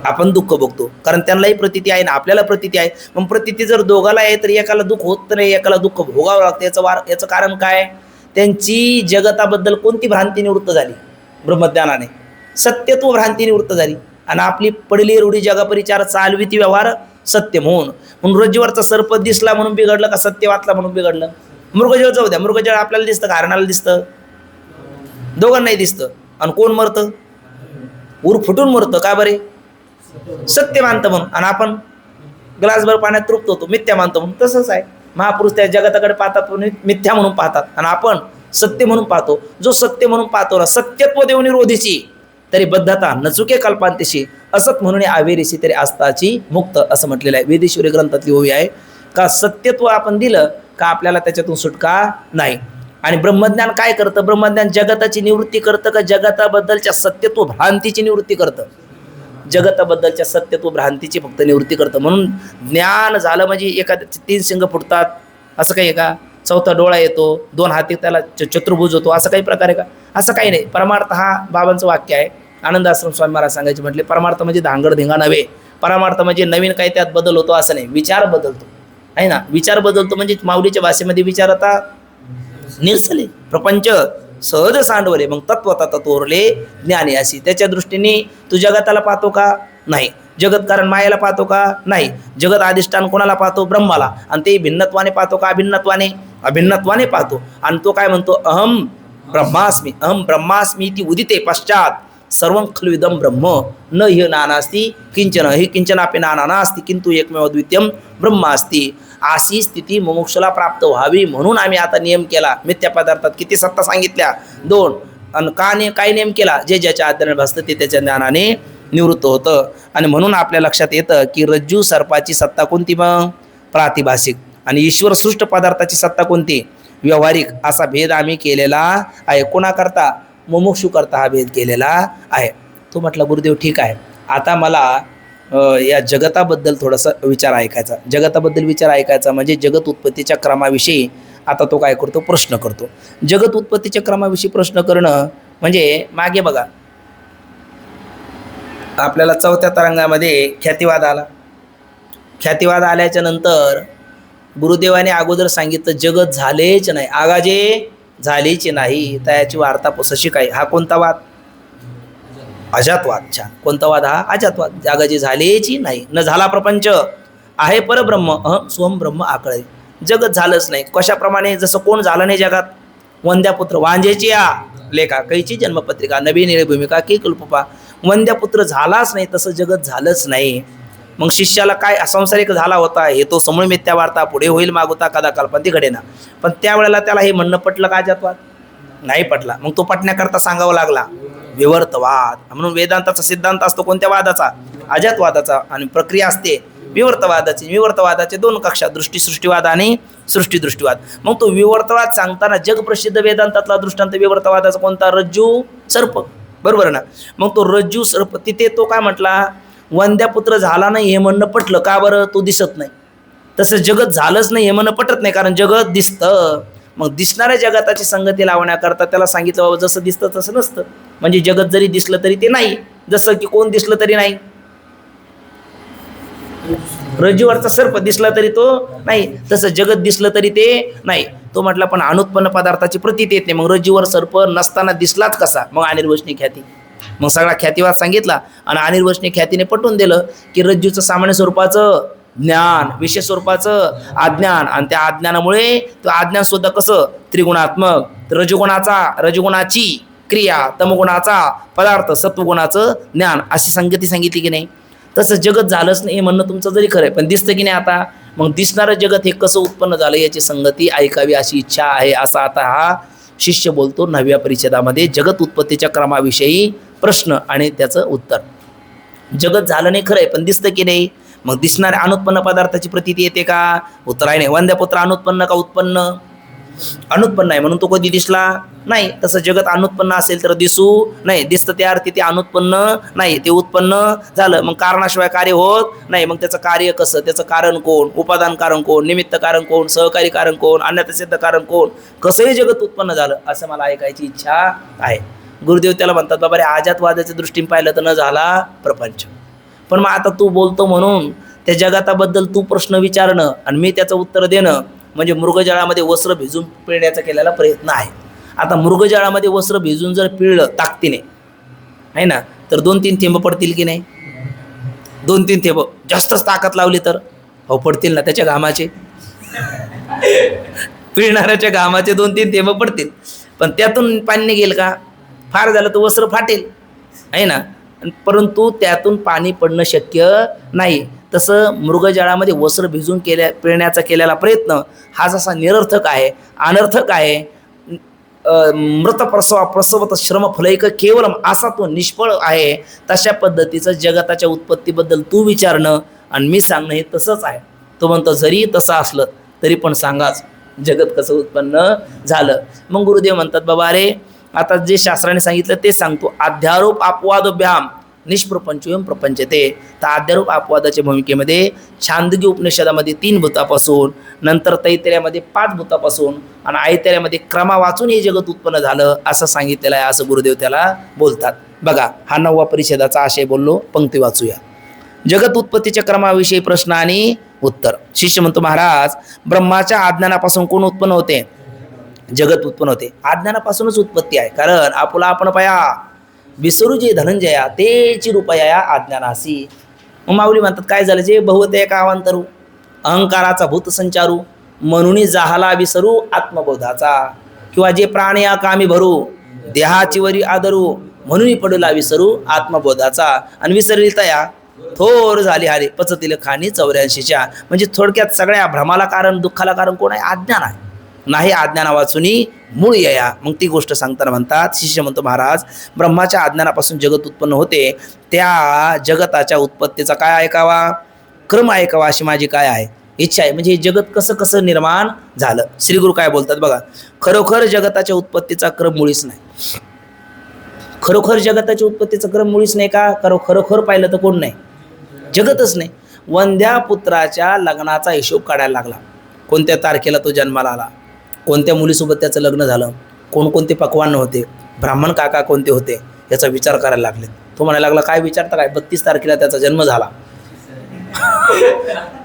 आपण दुःख भोगतो, कारण त्यांनाही प्रतीती आहे ना आपल्याला प्रतीती आहे. मग प्रतीती जर दोघाला आहे तर एकाला दुःख होत नाही, एकाला दुःख भोगावं लागतं. याचं कारण काय? त्यांची जगताबद्दल कोणती भ्रांती निवृत्त झाली? ब्रह्मज्ञानाने सत्यत्व भ्रांती निवृत्त झाली. आणि आपली पडली रूढी जगापरिचार चालवी ती व्यवहार सत्य म्हणून रज्जूवरचा सर्प दिसला म्हणून बिघडलं का सत्य वाचला म्हणून बिघडलं? मृगजळ जाऊ द्या, मृगजळ आपल्याला दिसतं का हरणाला दिसतं? दोघांनाही दिसतं. आणि कोण मरतं? उर फुटून मरतं. का बरे? सत्य मानतं म्हणून. आणि आपण ग्लासभर पाण्यात तृप्त होतो मिथ्या मानतो म्हणून. तसंच आहे. महापुरुष त्या जगताकडे पाहतात मिथ्या म्हणून पाहतात आणि आपण सत्य म्हणून पाहतो. जो सत्य म्हणून पाहतो ना, सत्यत्व देऊन रोधीची तरी बद्धता न चुके कल्पांतीशी असत म्हणून आवेरीशी तरी आस्ताची मुक्त असं म्हटलेलं आहे. वेदेश्वरी ग्रंथातली ओवी आहे का सत्यत्व आपण दिलं का आपल्याला त्याच्यातून सुटका नाही. आणि ब्रह्मज्ञान काय करतं? ब्रह्मज्ञान जगताची निवृत्ती करतं का जगताबद्दलच्या सत्यत्व भ्रांतीची निवृत्ती करतं? जगताबद्दलच्या सत्यत्व भ्रांतीची फक्त निवृत्ती करतं. म्हणून ज्ञान झालं म्हणजे एखाद्याचे 3 शिंग फुटतात असं काही आहे का? 4था डोळा येतो, 2 हाती त्याला चतुर्भुज होतो असं काही प्रकार आहे का? असं काही नाही. परमार्थ हा बाबांचं वाक्य आहे. आनंद आश्रम स्वामी महाराज सांगायचे म्हटले, परमार्थ म्हणजे धांगडधिंगा नव्हे. परमार्थ म्हणजे नवीन काही त्यात बदल होतो असं नाही. विचार बदलतो आहे ना. विचार बदलतो म्हणजे माऊलीच्या भाषेमध्ये विचार आता निरसले प्रपंच सहज सांडवले मग तत्वता तत्वरले ज्ञानी अशी. त्याच्या दृष्टीने तू जगताला पाहतो का? नाही. जगत कारण मायेला पाहतो का? नाही. जगत अधिष्ठान कोणाला पाहतो? ब्रह्माला. आणि ते भिन्नत्वाने पाहतो का अभिन्नत्वाने? अभिन्नत्वाने पाहतो. आणि तो काय म्हणतो? अहम ब्रह्मास्मी. अहम ब्रह्मास्मी ती उदिते पश्चात सर्वं खलुइदं ब्रह्म न हि नानास्ति किंचन हि किंचनापि नाना नास्ति किंतु एकमेव द्वितीयं ब्रह्म अस्ति. अशी स्थिती मुमुक्षुला प्राप्त व्हावी म्हणून आम्ही आता नियम केला. मिथ्या पदार्थात किती सत्ता सांगितल्या? 2. आणि काय नियम केला? जे ज्याच्या अज्ञानाने भासतं ते त्याच्या ज्ञानाने निवृत्त होतं. आणि म्हणून आपल्या लक्षात येतं की रज्जू सर्पाची सत्ता कोणती? मग प्रातिभासिक. आणि ईश्वर सृष्ट पदार्थाची सत्ता कोणती? व्यवहारिक. असा भेद आम्ही केलेला आहे. कोणाकरता? मुमुक्षू करता हा भेद केलेला आहे. तो म्हटला गुरुदेव ठीक आहे, आता मला या जगताबद्दल थोडासा विचार ऐकायचा. जगताबद्दल विचार ऐकायचा म्हणजे जगत उत्पत्तीच्या क्रमाविषयी आता तो काय करतो? प्रश्न करतो. जगत उत्पत्तीच्या क्रमाविषयी प्रश्न करणं म्हणजे मागे बघा आपल्याला 4थ्या तरंगामध्ये ख्यातिवाद आला. ख्यातिवाद आल्याच्या नंतर गुरुदेवाने अगोदर सांगितलं जगत झालेच नाही, आगाजे झालीच नाही, त्याची वार्ता पुसशी काय. हा कोणता वाद? अजातवाद. छान. कोणता वाद? हा अजातवाद. जागाची झालेची नाही, न झाला प्रपंच, आहे परब्रह्म, स्वयं ब्रह्म आकळे. जगत झालंच नाही. कशाप्रमाणे? जसं कोण झालं नाही जगात? वंद्यापुत्र वांजेची या लेखा कैची जन्मपत्रिका नवी निळे भूमिका की कल्पपा. वंद्यापुत्र झालाच नाही, तसं जगत झालंच नाही. मग शिष्याला काय असंसारिक झाला होता हे तो समूळ मिथ्या वार्ता पुढे होईल मागवता कदा कल्पना ती घडेना. पण त्यावेळेला त्याला हे म्हणणं पटलं का? अजातवाद नाही पटला. मग तो पटण्याकरता सांगावा लागला विवर्तवाद. म्हणून वेदांताचा सिद्धांत असतो कोणत्या वादाचा? अजातवादाचा. आणि प्रक्रिया असते विवर्तवादाची. विवर्तवादाचे 2 कक्षा, दृष्टीसृष्टीवाद आणि सृष्टीदृष्टीवाद. मग तो विवर्तवाद सांगताना जगप्रसिद्ध वेदांतातला दृष्टांत विवर्तवादाचा कोणता? रज्जू सर्प. बरोबर ना? मग तो रज्जू सर्प तिथे तो काय म्हटला? वंद्यापुत्र झाला नाही हे म्हणणं पटलं. का बरं? तो दिसत नाही. तसं जगत झालंच नाही हे म्हणणं पटत नाही, कारण जगत दिसतं. मग दिसणाऱ्या जगताची संगती लावण्याकरता त्याला सांगितलं बाबा जसं दिसतं तसं नसतं. म्हणजे जगत जरी दिसलं तरी ते नाही, जसं की कोण दिसलं तरी नाही? रज्जूवरचा सर्प दिसला तरी तो नाही, तसं जगत दिसलं तरी ते नाही. तो म्हटला पण अनुत्पन्न पदार्थाची प्रतीत येत नाही. मग रज्जूवर सर्प नसताना दिसलाच कसा? मग अनिर्वचनीय ख्याती. मग सगळा ख्यातिवाद सांगितला आणि अनिर्वचनीय ख्यातीने पटवून दिलं की रज्जूचं सामान्य स्वरूपाचं ज्ञान, विशेष स्वरूपाचं अज्ञान, आणि त्या अज्ञानामुळे तो अज्ञान सुद्धा कसं? त्रिगुणात्मक. रजगुणाची क्रिया, तमगुणाचा पदार्थ, सत्वगुणाचं ज्ञान, अशी संगती सांगितली की नाही? तसं जगत झालंच नाही हे म्हणणं तुमचं जरी खरं आहे, पण दिसतं की नाही आता? मग दिसणारं जगत हे कसं उत्पन्न झालं याची संगती ऐकावी अशी इच्छा आहे. असा आता हा शिष्य बोलतो 9व्या परिच्छेदामध्ये जगत उत्पत्तीच्या क्रमाविषयी प्रश्न आणि त्याचं उत्तर. जगत झालं नाही खरं आहे, पण दिसतं की नाही? मग दिसणाऱ्या अनुत्पन्न पदार्थाची प्रतीती येते का? उत्तर आहे नाही. वंद्यपुत्र अनुत्पन्न का उत्पन्न? अनुत्पन्न आहे, म्हणून तो कधी दिसला नाही. तसं जगत अनुत्पन्न असेल तर दिसू नाही. दिसतं त्या अर्थी ते अनुत्पन्न नाही, ते उत्पन्न झालं. मग कारणाशिवाय कार्य होत नाही. मग त्याचं कार्य कसं? त्याचं कारण कोण? उपादान कारण कोण? निमित्त कारण कोण? सहकारी कारण कोण? अन्यथा सिद्ध कारण कोण? कसंही जगत उत्पन्न झालं असं मला ऐकायची इच्छा आहे. गुरुदेव त्याला म्हणतात बाबा रे अजातवादाच्या दृष्टीने पाहिलं तर न झाला प्रपंच. पण मग आता तू बोलतो म्हणून त्या जगताबद्दल तू प्रश्न विचारणं आणि मी त्याचं उत्तर देणं म्हणजे मृगजळामध्ये वस्त्र भिजून पिळण्याचा केलेला प्रयत्न आहे. आता मृगजळामध्ये वस्त्र भिजून जर पिळलं ताकदीने आहे ना, तर 2-3 थेंब पडतील की नाही? 2-3 थेंब. जास्तच ताकद लावली तर हो पडतील ना, त्याच्या घामाचे, पिळणाऱ्याच्या घामाचे 2-3 थेंब पडतील. पण त्यातून पाणी निघेल का? फार झालं तर वस्त्र फाटेल आहे ना, परंतु त्यातून पाणी पडणं शक्य नाही. तसं मृगजळामध्ये वस्त्र भिजून पिळण्याचा केलेला प्रयत्न हा जसा निरर्थक आहे, अनर्थक आहे, मृत प्रसवत श्रमफलैक केवलम असा तो निष्फळ आहे. तशा पद्धतीचं जगताच्या उत्पत्तीबद्दल तू विचारणं आणि मी सांगणं हे तसंच आहे. तो म्हणतो जरी तसं असलं तरी पण सांगाच जगत कसं उत्पन्न झालं. मग गुरुदेव म्हणतात बाबा अरे आता जे शास्त्राने सांगितलं ते सांगतो. अध्यारोप अपवादोभ्याम निष्प्रपंचोयम प्रपंचते. तर अध्यारोप अपवादाच्या भूमिकेमध्ये छांदोग्य उपनिषदामध्ये 3 भूतापासून, नंतर तैत्तरीयामध्ये 5 भूतापासून आणि ऐतऱ्यामध्ये क्रमा वाचून हे जगत उत्पन्न झालं असं सांगितलेलं आहे, असं गुरुदेव त्याला बोलतात. बघा हा 9वा परिच्छेदाचा आशय बोललो, पंक्ती वाचूया. जगत उत्पत्तीच्या क्रमाविषयी प्रश्न आणि उत्तर. शिष्य म्हणतो महाराज ब्रह्माच्या अज्ञानापासून कोण उत्पन्न होते? जगत उत्पन्न होते. अज्ञानापासूनच उत्पत्ती आहे. कारण आपुला आपण पया विसरू जे धनंजया तेची रूपया अज्ञानासी. मग माऊली म्हणतात काय झालं? जे बहुते का अवांतरू अहंकाराचा भूत संचारू म्हणून जाहाला विसरू आत्मबोधाचा. किंवा जे प्राण या कामी भरू देहाची वरी आदरू म्हणून पडूला विसरू आत्मबोधाचा आणि विसरली तया थोर झाली हारी पचतील खाणी 84च्या. म्हणजे थोडक्यात सगळ्या भ्रमाला कारण दुःखाला कारण कोण आहे? अज्ञान आहे. नाही अज्ञाना वाचुनी मूळ यया. मग ती गोष्ट सांगताना म्हणतात, शिष्य म्हणतो महाराज ब्रह्माच्या अज्ञानापासून जगत उत्पन्न होते, त्या जगताच्या उत्पत्तीचा काय ऐकावा, क्रम ऐकावा अशी माझी काय आहे इच्छा आहे. म्हणजे हे जगत कसं कसं निर्माण झालं. श्रीगुरु काय बोलतात बघा, खरोखर जगताच्या उत्पत्तीचा क्रम मुळीच नाही. खरोखर जगताच्या उत्पत्तीचा क्रम मुळीच नाही का? खरोखर पाहिलं तर कोण नाही, जगतच नाही. वंद्या पुत्राच्या लग्नाचा हिशोब काढायला लागला. कोणत्या तारखेला तो जन्माला आला, कोणत्या मुलीसोबत त्याचं लग्न झालं, कोणकोणते पक्वान्न होते, ब्राह्मण काका कोणते होते, याचा विचार करायला लागले. तो म्हणायला लागला काय विचारता काय, 32 तारखेला त्याचा जन्म झाला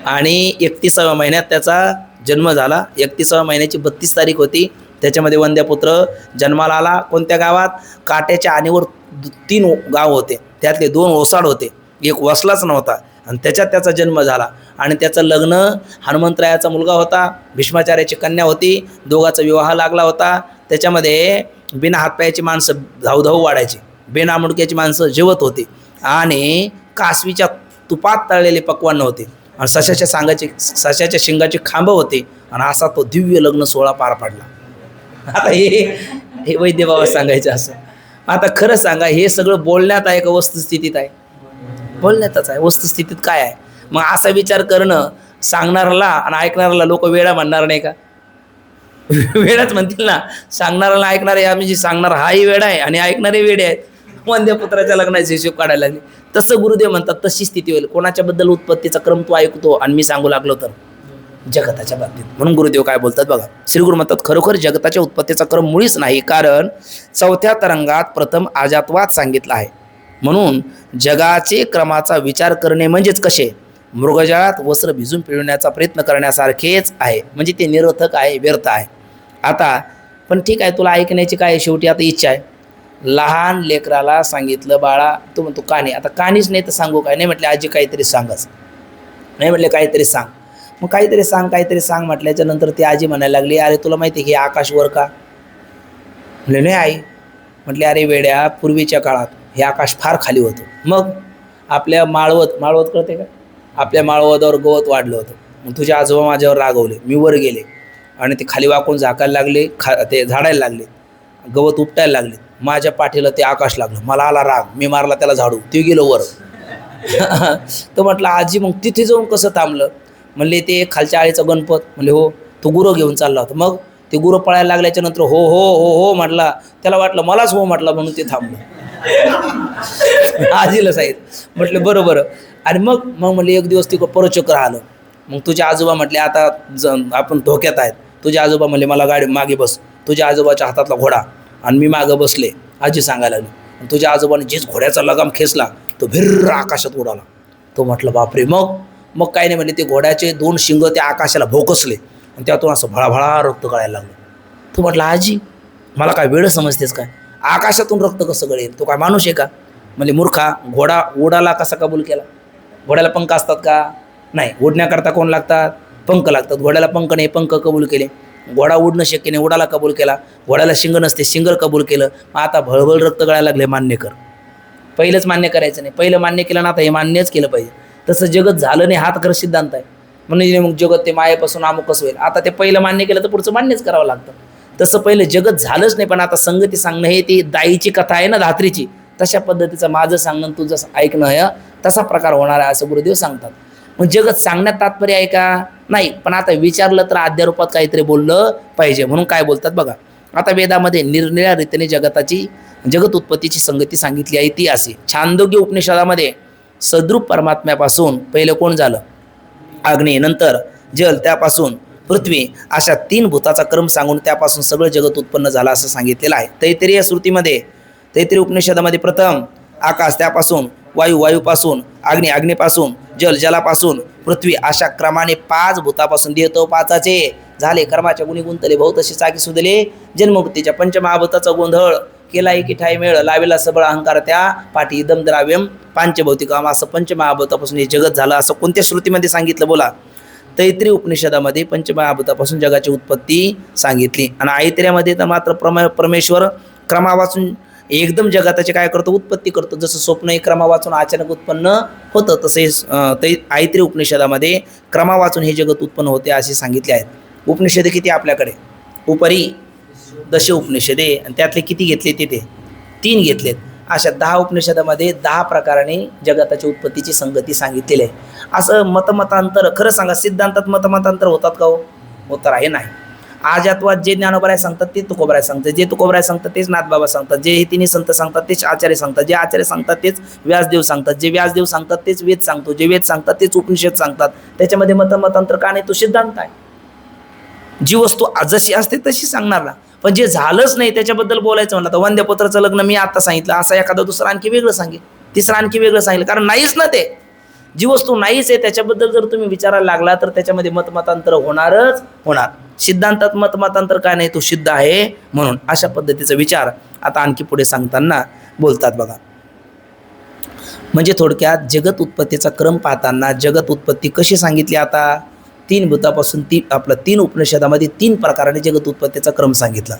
आणि 31व्या महिन्यात त्याचा जन्म झाला. 31व्या महिन्याची 32 तारीख होती. त्याच्यामध्ये वंद्यापुत्र जन्माला आला. कोणत्या गावात? काट्याच्या आणीवर 3 गाव होते, त्यातले 2 ओसाड होते, एक वसलाच नव्हता आणि त्याच्यात त्याचा जन्म झाला. आणि त्याचं लग्न हनुमंतरायाचा मुलगा होता, भीष्माचार्याची कन्या होती, दोघांचा विवाह लागला होता. त्याच्यामध्ये बिना हातपायाची माणसं धावधाव वाढायची, बिना मुडक्याची माणसं जेवत होती आणि कासवीच्या तुपात तळलेले पक्वान्न होते आणि सशाच्या शिंगाचे खांब होते आणि असा तो दिव्य लग्न सोहळा पार पडला. आता हे वैद्य बाबा सांगायचं असं. आता खरं सांगा, हे सगळं बोलण्यात आहे का वस्तुस्थितीत आहे? बोलण्यातच आहे. वस्तुस्थितीत काय आहे? मग असा विचार करणं सांगणाऱ्याला आणि ऐकणाऱ्याला लोक वेडा म्हणणार नाही का? वेडाच म्हणतील ना. सांगणाऱ्याला ऐकणारे, या म्हणजे सांगणार हाही वेडा आहे आणि ऐकणारे वेडे आहेत. वंद्यपुत्राच्या लग्नाचे हिशोब काढायला लागले. तसं गुरुदेव म्हणतात तशी स्थिती होईल. कोणाच्याबद्दल उत्पत्तीचा क्रम तो ऐकतो आणि मी सांगू लागलो तर जगताच्या बाबतीत. म्हणून गुरुदेव काय बोलतात बघा, श्रीगुरु म्हणतात खरोखर जगताच्या उत्पत्तीचा क्रम मुळीच नाही, कारण 4थ्या तरंगात प्रथम अजातवाद सांगितला आहे. म्हणून जगाचे क्रमाचा विचार करणे म्हणजेच कसे, मृगजळात वस्त्र भिजून पिळण्याचा प्रयत्न करण्यासारखेच आहे. म्हणजे ते निरर्थक आहे, व्यर्थ आहे. आता पण ठीक आहे, तुला ऐकण्याची काय शेवटी आता इच्छा आहे. लहान लेकराला सांगितलं बाळा तू म्हणतो काणी, आता काणीच नाही तर सांगू काय? नाही म्हटले आजी काहीतरी सांगच, नाही म्हटले काहीतरी सांग. मग काहीतरी सांग म्हटल्याच्या नंतर ती आजी म्हणायला लागली, अरे तुला माहिती आहे की आकाश वर का? म्हटले नाही आई. म्हटले अरे वेड्या, पूर्वीच्या काळात हे आकाश फार खाली होतं. मग आपल्या माळवत कळते का? आपल्या माळवतावर गवत वाढलं होतं. मग तुझे आजोबा माझ्यावर रागवले, मी वर गेले आणि ते खाली वाकून झाकायला लागले, ते झाडायला लागले, गवत उपटायला लागले. माझ्या पाठीला ते आकाश लागलं, मला आला राग, मी मारला त्याला झाडू, ते गेलं वर. तर म्हटलं आजी मग तिथे जाऊन कसं थांबलं? म्हणले ते खालच्या आळीचा गणपत. म्हणले हो, तो गुरं घेऊन चालला होता. मग ते गुरं पळायला लागल्याच्या नंतर हो हो हो हो म्हटला, त्याला वाटलं मलाच हो म्हटला म्हणून ते थांबलं. आजीला सांगितलं. म्हटलं बरोबर. आणि मग म्हणले एक दिवस तिकडं परचक्र आलं. मग तुझे आजोबा म्हटले आता आपण धोक्यात आहेत. तुझे आजोबा म्हणले मला गाडी मागे बस. तुझ्या आजोबाच्या हातातला घोडा आणि मी मागं बसले. आजी सांगायला लागली. तुझ्या आजोबाने जीच घोड्याचा लगाम खेचला तो भिर्र आकाशात उडाला. तो म्हटलं बापरे. मग काय नाही म्हणले, ते घोड्याचे 2 शिंग त्या आकाशाला भोकसले आणि त्यातून असं भळाभळा रक्त गळायला लागलं. तो म्हटलं आजी मला काय वेळ समजतेस काय? आकाशातून रक्त कसं गळेल? तो काय माणूस आहे का? म्हणजे मूर्खा, घोडा उडाला कसा कबूल केला? घोड्याला पंख असतात का? नाही. उडण्याकरता कोण लागतात? पंख लागतात. घोड्याला पंख नाही, पंख कबूल केले. घोडा उडणं शक्य नाही, उडाला कबूल केला. घोड्याला शिंग नसते, शिंगर कबूल केलं. मग आता भळभळ रक्त गळायला लागले, मान्य कर. पहिलंच मान्य करायचं नाही, पहिलं मान्य केलं ना, आता हे मान्यच केलं पाहिजे. तसं जगत झालं नाही, हात खरं सिद्धांत आहे. म्हणजे मग जगत ते मायेपासून अमुकच होईल. आता ते पहिलं मान्य केलं तर पुढचं मान्यच करावं लागतं. तसं पहिलं जगत झालंच नाही, पण आता संगती सांगणं हे ती दाईची कथा आहे ना, धात्रीची, तशा पद्धतीचं माझं सांगणं तुझं ऐकणं हे तसा प्रकार होणार आहे असं गुरुदेव सांगतात. मग जगत सांगण्यात तात्पर्य आहे का? नाही. पण आता विचारलं तर अध्यारूपात काहीतरी बोललं पाहिजे. म्हणून काय बोलतात बघा, आता वेदामध्ये निरनिळ्या रीतीने जगत उत्पत्तीची संगती सांगितली आहे. ती असे छांदोग्य उपनिषदामध्ये सद्रूप परमात्म्यापासून पहिलं कोण झालं? अग्नी, नंतर जल, त्यापासून पृथ्वी, अशा 3 भूताचा क्रम सांगून त्यापासून सगळं जगत उत्पन्न झालं असं सांगितलेलं आहे. तैत्तिरीय श्रुतीमध्ये, तैत्तिरीय उपनिषदामध्ये प्रथम आकाश, त्यापासून वायू, वायूपासून अग्नी, अग्नीपासून जल, जलापासून पृथ्वी, अशा क्रमाने 5 भूतापासून देतो 5चे झाले. कर्माच्या गुणी गुंतले, भाऊ तशी चाकी सुधले जन्मवृत्तीच्या. पंचमहाभूताचा गोंधळ केला एकी ठाई मेळ, लावेला सबळ अहंकार त्या पाठी, इदम द्राव्यम पांचभौतिकम. असं पंचमहाभूतापासून हे जगत झालं असं कोणत्या श्रुतीमध्ये सांगितलं बोला? तैत्तिरीय उपनिषदामध्ये पंचमहाभूतापासून जगाची उत्पत्ती सांगितली. आणि ऐत्र्यामध्ये तर मात्र परमेश्वर क्रमापासून एकदम जगताचे काय करतो, उत्पत्ती करतो. जसं स्वप्न हे क्रमा वाचून अचानक उत्पन्न होतं, तसे ऐत्री उपनिषदामध्ये क्रमा वाचून हे जगत उत्पन्न होते असे सांगितले आहेत. उपनिषदे किती आपल्याकडे, उपरी दश उपनिषदे, आणि त्यातले किती घेतले तिथे 3 घेतलेत. अशा 10 उपनिषदामध्ये 10 प्रकाराने जगताच्या उत्पत्तीची संगती सांगितलेली आहे. असं मतमतांतर, खरं सांगा सिद्धांतात मतमतांतर होतात का हो? उत्तर आहे नाही. आजातवाद जे ज्ञानोबराय सांगतात ते तुकोबराय सांगतात, जे तुकोबराय सांगतात तेच नाथबाबा सांगतात, जे हे तिन्ही संत सांगतात तेच आचार्य सांगतात, जे आचार्य सांगतात तेच व्यासदेव सांगतात, जे व्यासदेव सांगतात तेच वेद सांगतो, जे वेद सांगतात तेच उपनिषद सांगतात. त्याच्यामध्ये मतमतांतर का नाही? तो सिद्धांत आहे. जी वस्तू जशी असते तशी सांगणार ना. पण जे झालंच नाही त्याच्याबद्दल बोलायचं म्हणलं तर वंद्यपुत्राचं लग्न मी आता सांगितलं, असं एखादा दुसरं आणखी वेगळं सांगेल, तिसरं आणखी वेगळं सांगेल, कारण नाहीच ना ते. जी वस्तू नाहीच आहे त्याच्याबद्दल जर तुम्ही विचारायला लागला तर त्याच्यामध्ये मतमतांतर होणारच होणार. सिद्धांतात मतमतांतर काय नाही, तो सिद्ध आहे म्हणून. अशा पद्धतीचा विचार आता आणखी पुढे सांगताना बोलतात बघा. म्हणजे थोडक्यात जगत उत्पत्तीचा क्रम पाहताना जगत उत्पत्ती कशी सांगितली, आता 3 भूतापासून 3 उपनिषदामध्ये 3 प्रकाराने जगत उत्पत्तीचा क्रम सांगितला.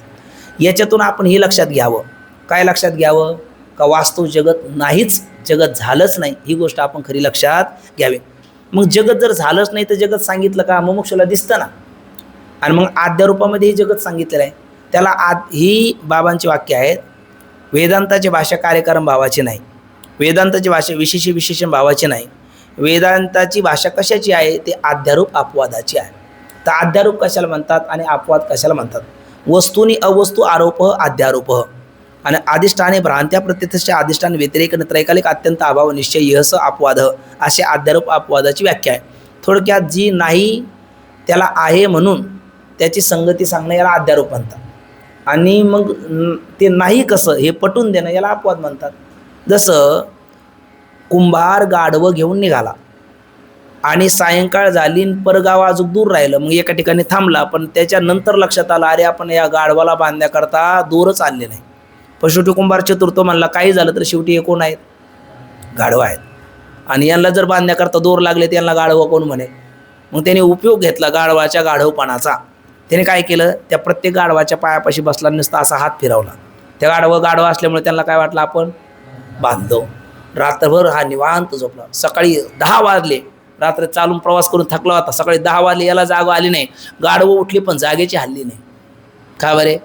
याच्यातून आपण हे लक्षात घ्यावं, काय लक्षात घ्यावं, का वास्तव जगत नाहीच, जगत झालंच नाही, ही गोष्ट आपण खरी लक्षात घ्यावी. मग जगत जर झालंच नाही तर जगत सांगितलं का? मुमुक्षुला दिसतं ना. आणि मग आद्य रूपामध्ये हे जगत सांगितलेलं आहे. त्याला ही बाबांची वाक्य आहेत, वेदांताची भाषा कार्यक्रम भावाची नाही, वेदांताची भाषा विशेषण भावाची नाही, वेदांताची भाषा कशाची आहे? ते आध्यारूप अपवादाची आहे. तर आध्यारूप कशाला म्हणतात आणि अपवाद कशाला म्हणतात? वस्तूनी अवस्तू आरोप आध्यारूप, आणि अधिष्ठाने भ्रांत्या प्रत्यक्षचे अधिष्ठान व्यतिरेक त्रैकालिक अत्यंत अभाव निश्चय यहस अपवाद, असे आध्यारूप अपवादाची व्याख्या आहे. थोडक्यात जी नाही त्याला आहे म्हणून त्याची संगती सांगणं याला आध्यारूप म्हणतात, आणि मग ते नाही कसं हे पटवून देणं याला अपवाद म्हणतात. जसं कुंभार गाढवं घेऊन निघाला आणि सायंकाळ झाली, परगाव अजून दूर राहिलं, मग एका ठिकाणी थांबला, पण त्याच्यानंतर लक्षात आलं अरे आपण या गाढवाला बांधण्याकरता दूरच आणले नाही. पण शेवटी कुंभार चतुर्थ म्हणला काही झालं तर शेवटी हे कोण आहेत? गाढवं आहेत, आणि यांना जर बांधण्याकरता दोर लागले तर यांना गाढवं कोण म्हणे? मग त्याने उपयोग घेतला गाढवाच्या गाढवपणाचा. त्याने काय केलं, त्या प्रत्येक गाढवाच्या पायापाशी बसला, नुसता असा हात फिरवला. त्या गाढवा असल्यामुळे त्यांना काय वाटलं आपण बांधतो. रात्रभर हा निवांत झोपला. सकाळी 10 वाजले, रात्र चालून प्रवास करून थकला होता, सकाळी 10 वाजले, याला जाग आली नाही. गाढवं उठली पण जागेची हल्ली नाही. का बरे?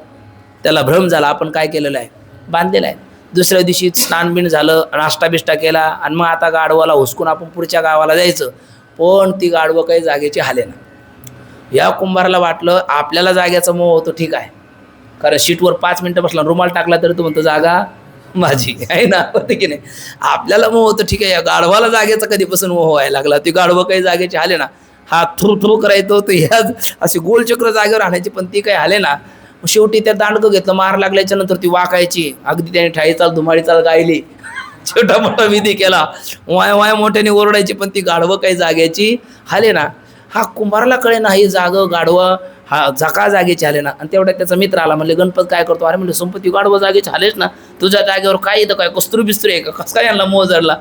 त्याला भ्रम झाला आपण काय केलेलं आहे, बांधलेलं आहे. दुसऱ्या दिवशी स्नानबिन झालं, नाश्ता बिष्टा केला, आणि मग आता गाढवाला हुसकून आपण पुढच्या गावाला जायचं, पण ती गाढवं काही जागेची हाले ना. या कुंभाराला वाटलं आपल्याला जाग्याचा मोह होतो, ठीक आहे, कारण शीटवर 5 मिनटं बसला, रुमाल टाकला तरी तो म्हणतो जागा माझी आहे ना, होते की नाही. आपल्याला मोह होतं, ठीक आहे, या गाढवाला जागेचा कधीपासून मोह व्हायला लागला. ती गाढवं काही जागेची हाले ना. हा थ्रू करायचं होतं, ह्या अशी गोलचक्र जागेवर आणायची, पण ती काही हाले ना. शेवटी त्या दांडकं घेतलं, मार लागल्याच्या नंतर ती वाकायची, अगदी त्याने ठाई चाल धुमाडी चाल गायली, छोटा मोठा विधी केला, वाय मोठ्याने ओरडायची, पण ती गाढवं काही जाग्याची हाले ना. हा कुंभारला कळे ना ही गाढवं हा झका जागेची आले ना. आणि तेवढ्यात त्याचा मित्र आला, म्हणले गणपत काय करतो? अरे म्हणले संपत्ती गाढवं जागेची आलेच ना, तुझ्या जागेवर काय येतं, काय कस्तुरी बिस्तरी आहे का, कसं काय यांना मोह जडला?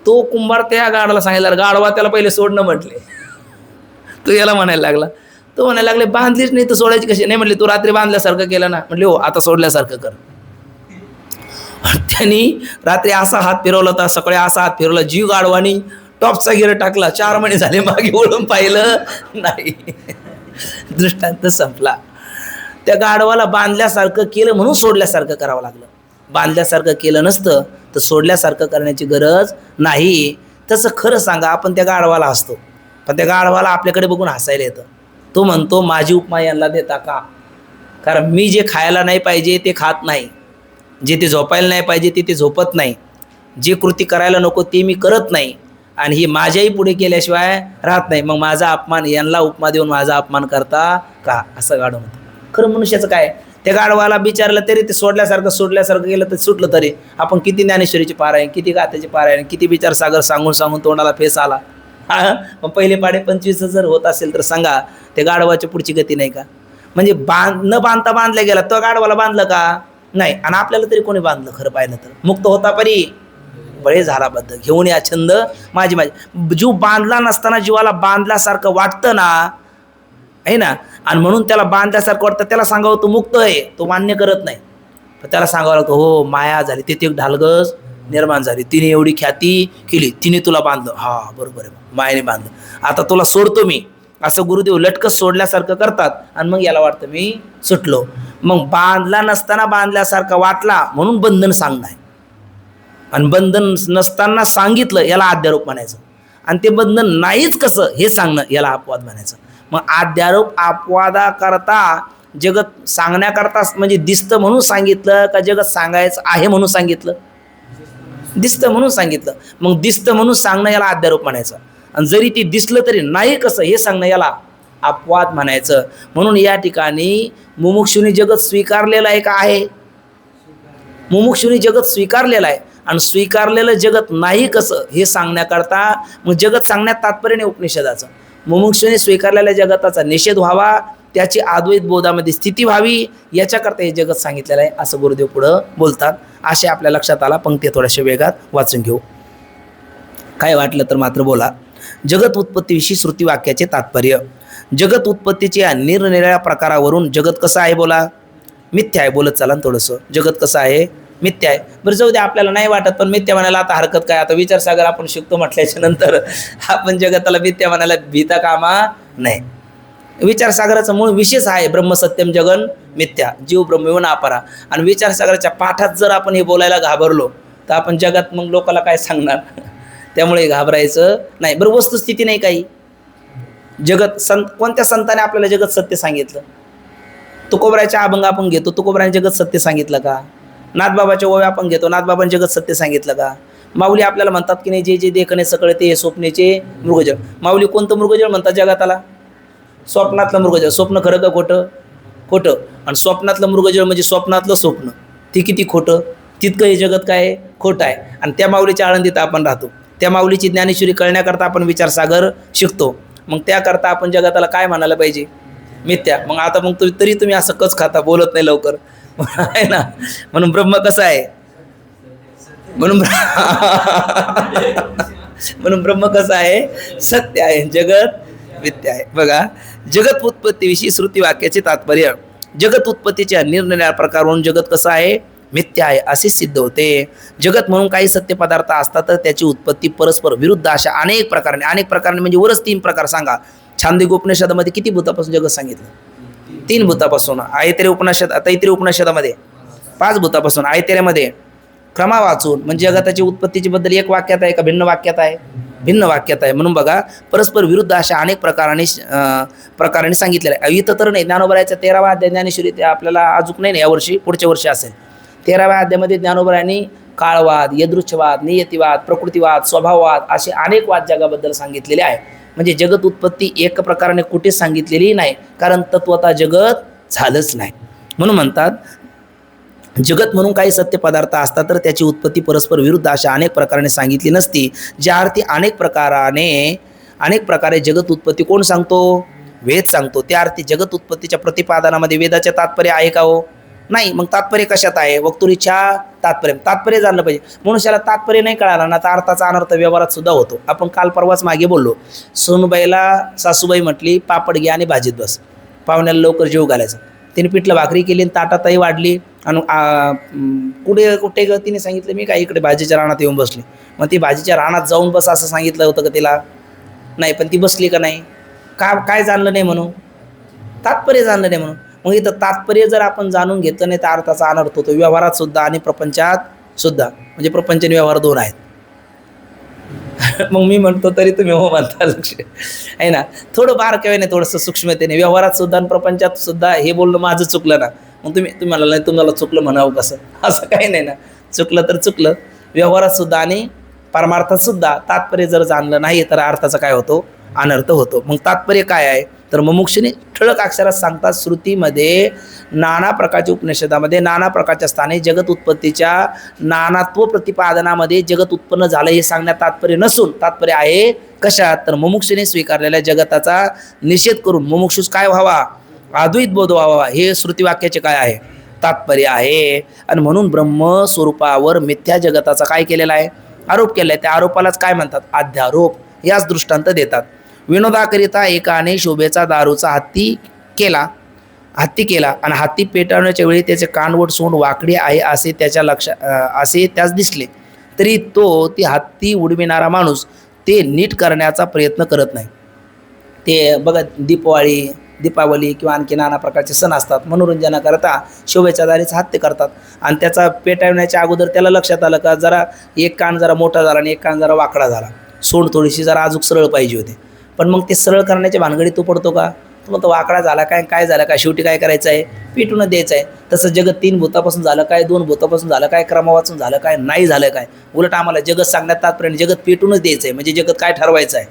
तो कुंभार त्या गाढवाला सांगितलं, गाढवा त्याला पहिले सोडणं म्हटले, तो याला म्हणायला लागला. तो म्हणायला लागले बांधलीच नाही तर सोडायची कशी? नाही म्हणले तू रात्री बांधल्यासारखं केलं ना. म्हणले हो, आता सोडल्यासारखं कर. त्यांनी रात्री असा हात फिरवला होता, सकाळी असा हात फिरवला, जीव गाढवानी टॉपचा गिर टाकला. 4 महिने झाले मागे वळून पाहिलं नाही. दृष्टांत संपला. त्या गाढवाला बांधल्यासारखं केलं म्हणून सोडल्यासारखं करावं लागलं. बांधल्यासारखं केलं नसतं तर सोडल्यासारखं करण्याची गरज नाही. तसं खरं सांगा, आपण त्या गाढवाला हसतो, पण त्या गाढवाला आपल्याकडे बघून हसायला येतं. तो म्हणतो माझी उपमा यांना देता का? कारण मी जे खायला नाही पाहिजे ते खात नाही, जे ते झोपायला नाही पाहिजे ते झोपत नाही, जे कृती करायला नको ते मी करत नाही, आणि ही माझ्याही पुढे केल्याशिवाय राहत नाही. मग माझा अपमान, यांना उपमा देऊन माझा अपमान करता का? असं गाढव म्हणतं. खरं मनुष्याचं काय, त्या गाढवाला विचारलं तरी ते सोडल्यासारखं केलं तर सुटलं. तरी आपण किती ज्ञानेश्वरीची पारायण, किती गाथेची पारायण, किती विचार सागर सांगून तोंडाला फेस आला. मग पहिले पाडे 25 जर होत असेल तर सांगा त्या गाढवाच्या पुढची गती नाही का? म्हणजे न बांधता बांधल्या गेला, तो गाढवाला बांधलं का? नाही. आणि आपल्याला तरी कोणी बांधलं? खरं पाहिलं तर मुक्त होता परी बळे झालाबद्ध घेऊन या छंद माझी. जीव बांधला नसताना जीवाला बांधल्यासारखं वाटतं ना, आहे ना, आणि म्हणून त्याला बांधल्यासारखं वाटतं. त्याला सांगावं तू मुक्त आहे, तो मान्य करत नाही. त्याला सांगावं लागतं हो माया झाली, तिथे एक ढालगस निर्माण झाली, तिने एवढी ख्याती केली, तिने तुला बांधलं. हा बरोबर आहे, मायेने बांधलं, आता तुला सोडतो मी, असं गुरुदेव लटकस सोडल्यासारखं करतात. आणि मग याला वाटतं मी सुटलो. मग बांधला नसताना बांधल्यासारखा वाटला म्हणून बंधन सांगणं आहे, आणि बंधन नसताना सांगितलं याला अध्यारोप म्हणायचं, आणि ते बंधन नाहीच कसं हे सांगणं याला अपवाद म्हणायचं. मग अध्यारोप अपवादाकरता जगत सांगण्याकरता म्हणजे दिसतं म्हणून सांगितलं का जगत सांगायचं आहे म्हणून सांगितलं? दिसतं म्हणून सांगितलं. मग दिसतं म्हणून सांगणं याला अध्यारोप म्हणायचं, आणि जरी ते दिसलं तरी नाही कसं हे सांगणं याला अपवाद म्हणायचं. म्हणून या ठिकाणी मुमुक्षुनी जगत स्वीकारलेलं आहे का आहे? मुमुक्षुनी जगत स्वीकारलेलं आहे, आणि स्वीकारलेलं जगत नाही कसं हे सांगण्याकरता मग जगत सांगण्यात तात्पर्य नाही उपनिषदाचं. मुमुक्षुने स्वीकारलेल्या जगताचा निषेध व्हावा, त्याची अद्वैत बोधामध्ये स्थिती व्हावी, याच्याकरता हे जगत सांगितलेलं आहे असं गुरुदेव पुढं बोलतात. असे आपल्या लक्षात आला. पंक्ती थोड्याशा वेगात वाचून घेऊ, काय वाटलं तर मात्र बोला. जगत उत्पत्तीविषयी श्रुती वाक्याचे तात्पर्य. जगत उत्पत्तीच्या निरनिराळ्या प्रकारावरून जगत कसं आहे बोला? मिथ्या आहे. बोलत चला थोडंसं. जगत कसं आहे? मिथ्या आहे. बरं जाऊ दे, आपल्याला नाही वाटत पण मिथ्या म्हणायला आता हरकत काय? आता विचारसागर आपण शिकतो म्हटल्याच्या नंतर आपण जगताला मिथ्या म्हणायला भीता कामा नाही. विचारसागराचा मूळ विशेष आहे ब्रह्मसत्यम जगन मिथ्या, जीव ब्रह्मविना अपरा. आणि विचारसागराच्या पाठात जर आपण हे बोलायला घाबरलो तर आपण जगात मग लोकाला काय सांगणार? त्यामुळे घाबरायचं नाही. बरं वस्तुस्थिती नाही काही. जगत कोणत्या संताने आपल्याला जगत सत्य सांगितलं? तुकोबराच्या अभंग आपण घेतो, तुकोबराने जगत सत्य सांगितलं का? नाथबाबाच्या ओव्या आपण घेतो, नाथबाबांनी जगत सत्य सांगितलं का? माऊली आपल्याला म्हणतात की नाही, जे जे देखणे सकळे ते स्वप्नेचे मृगजळ. माऊली कोणतं मृगजळ म्हणतात जगाताला? स्वप्नातलं मृगजळ. स्वप्न खरं का खोटं? खोटं. आणि स्वप्नातलं मृगजळ म्हणजे स्वप्नातलं स्वप्न, ते किती खोटं? तितकं हे जगत काय आहे? खोटं आहे. आणि त्या माऊलीच्या आळंदीत आपण राहतो, त्या माऊलीची ज्ञानेश्वरी कळण्याकरता आपण विचारसागर शिकतो. मग त्याकरता आपण जगाताला काय म्हणायला पाहिजे? मिथ्या. मग आता मग तरी तुम्ही असं कच खाता, बोलत नाही लवकर आहे ना. म्हणून ब्रह्म कसं आहे? म्हणून ब्रह्म कसं आहे? सत्य आहे, जगत मिथ्या आहे. बघा, जगत उत्पत्तीविषयी श्रुती वाक्याचे तात्पर्य. जगत उत्पत्तीच्या निरनिराळ्या प्रकारावरून जगत कसं आहे? मिथ्या आहे असे सिद्ध होते. जगत म्हणून काही सत्य पदार्थ असतात तर त्याची उत्पत्ती परस्पर विरुद्ध अशा अनेक प्रकाराने म्हणजे वरच 3 प्रकार सांगा. छांदोग्य उपनिषदामध्ये किती भूतापासून जगत सांगितलं? 3 भूतापासून. तैत्तिरीय उपनिषदामध्ये 5 भूतापासून. आयतेऱ्यामध्ये क्रमा वाचून म्हणजे जगताची उत्पत्तीची बद्दल 1 वाक्यात आहे का भिन्न वाक्यात आहे? भिन्न वाक्यात आहे. म्हणून बघा, परस्पर विरुद्ध अशा अनेक प्रकाराने सांगितलेलं आहे. इथं तर नाही. ज्ञानोबरायाच्या 13वा अध्याय ज्ञानेश्वरी ते आपल्याला अजून नाही यावर्षी, पुढच्या वर्षी असेल. 13व्या अध्यायामध्ये ज्ञानोबरायांनी काळवाद, यदृच्छवाद, नियतिवाद, प्रकृतिवाद, स्वभाववाद असे अनेक वाद जगाबद्दल सांगितलेले आहे. म्हणजे जगत उत्पत्ती एक प्रकाराने कुठेच सांगितलेली नाही, कारण तत्वता जगत झालंच नाही. म्हणून म्हणतात जगत म्हणून काही सत्य पदार्थ असतात तर त्याची उत्पत्ती परस्पर विरुद्ध अशा अनेक प्रकाराने सांगितली नसती. ज्या अर्थी अनेक प्रकारे जगत उत्पत्ती कोण सांगतो? वेद सांगतो. त्या अर्थी जगत उत्पत्तीच्या प्रतिपादनामध्ये वेदाचे तात्पर्य आहे का हो? नाही. मग तात्पर्य कशात आहे? वक्तुरीच्या तात्पर्य जाणलं पाहिजे. मनुष्याला तात्पर्य नाही कळाला ना तर अर्थाचा अनर्थ व्यवहारात सुद्धा होतो. आपण काल परवाच मागे बोललो. सोनूबाईला सासूबाई म्हटली पापड घ्या आणि भाजीत बस, पाहुण्याला लवकर जेव घालायचं. तिने पिठलं भाकरी केली आणि ताटातही वाढली. आणि कुठे तिने सांगितलं मी काय इकडे भाजीच्या रानात येऊन बसली. मग ती भाजीच्या रानात जाऊन बस असं सांगितलं होतं का तिला? नाही. पण ती बसली का नाही? काय जाणलं नाही म्हणून? तात्पर्य जाणलं नाही म्हणून. मग इथं तात्पर्य जर आपण जाणून घेतलं नाही तर अर्थाचा अनर्थ होतो व्यवहारात सुद्धा आणि प्रपंचात सुद्धा. म्हणजे प्रपंच आणि व्यवहार 2 आहेत. मग मी म्हणतो तरी तुम्ही हो म्हणता, लक्ष आहे ना. थोडं बारकावे नाही, थोडंसं सूक्ष्मतेने व्यवहारात सुद्धा आणि प्रपंचात सुद्धा. हे बोलणं माझं चुकलं ना, मग तुम्हाला नाही तुम्हाला चुकलं म्हणावं कसं? असं काही नाही ना. चुकलं तर चुकलं. व्यवहारात सुद्धा आणि परमार्थात सुद्धा तात्पर्य जर जाणलं नाही तर अर्थाचा काय होतो? अनर्थ होतो. मग तात्पर्य काय आहे तर मुमुक्षुने ठळक अक्षरात सांगतात. श्रुतीमध्ये नाना प्रकारच्या उपनिषदामध्ये नाना प्रकारच्या स्थानी जगत उत्पत्तीच्या नानात्व प्रतिपादनामध्ये जगत उत्पन्न झालं हे सांगण्यात तात्पर्य नसून तात्पर्य आहे कशात? तर मुमुक्षुने स्वीकारलेल्या जगताचा निषेध करून मुमुक्षूस काय व्हावा? अद्वैत बोध व्हावा हे श्रुतीवाक्याचे काय आहे? तात्पर्य आहे. आणि म्हणून ब्रह्मस्वरूपावर मिथ्या जगताचा काय केलेला आहे? आरोप केला आहे. त्या आरोपालाच काय म्हणतात? अध्यारोप. याच दृष्टांत देतात. विनोदाकरिता एकाने शोभेचा दारूचा हत्ती केला. हत्ती केला आणि हत्ती पेटवण्याच्या वेळी त्याचे कानवट सोंड वाकडी आहे असे त्याच्या असे त्यास दिसले, तरी तो ती हत्ती उडविणारा माणूस ते नीट करण्याचा प्रयत्न करत नाही. ते बघा दीपावली किंवा आणखी नाना प्रकारचे सण असतात, मनोरंजनाकरता शोभेच्या दारीच हत्ती करतात आणि त्याचा पेटवण्याच्या अगोदर त्याला लक्षात आलं का जरा एक कान जरा मोठा झाला आणि एक कान जरा वाकडा झाला, सोंड थोडीशी जरा अजून सरळ पाहिजे होते. पण मग ते सरळ करण्याच्या भानगडीत तो पडतो का, तो म्हणतो वाकडा झाला काय झालं काय, शेवटी काय करायचं आहे, पेटून द्यायचं आहे. तसं जगत 3 भूतापासून झालं काय, 2 भूतापासून झालं काय, क्रमवाचून झालं काय, नाही झालं काय. उलट आम्हाला जगत सांगण्यात तात्पर्य जगत पेटूनच द्यायचं आहे. म्हणजे जगत काय ठरवायचं आहे,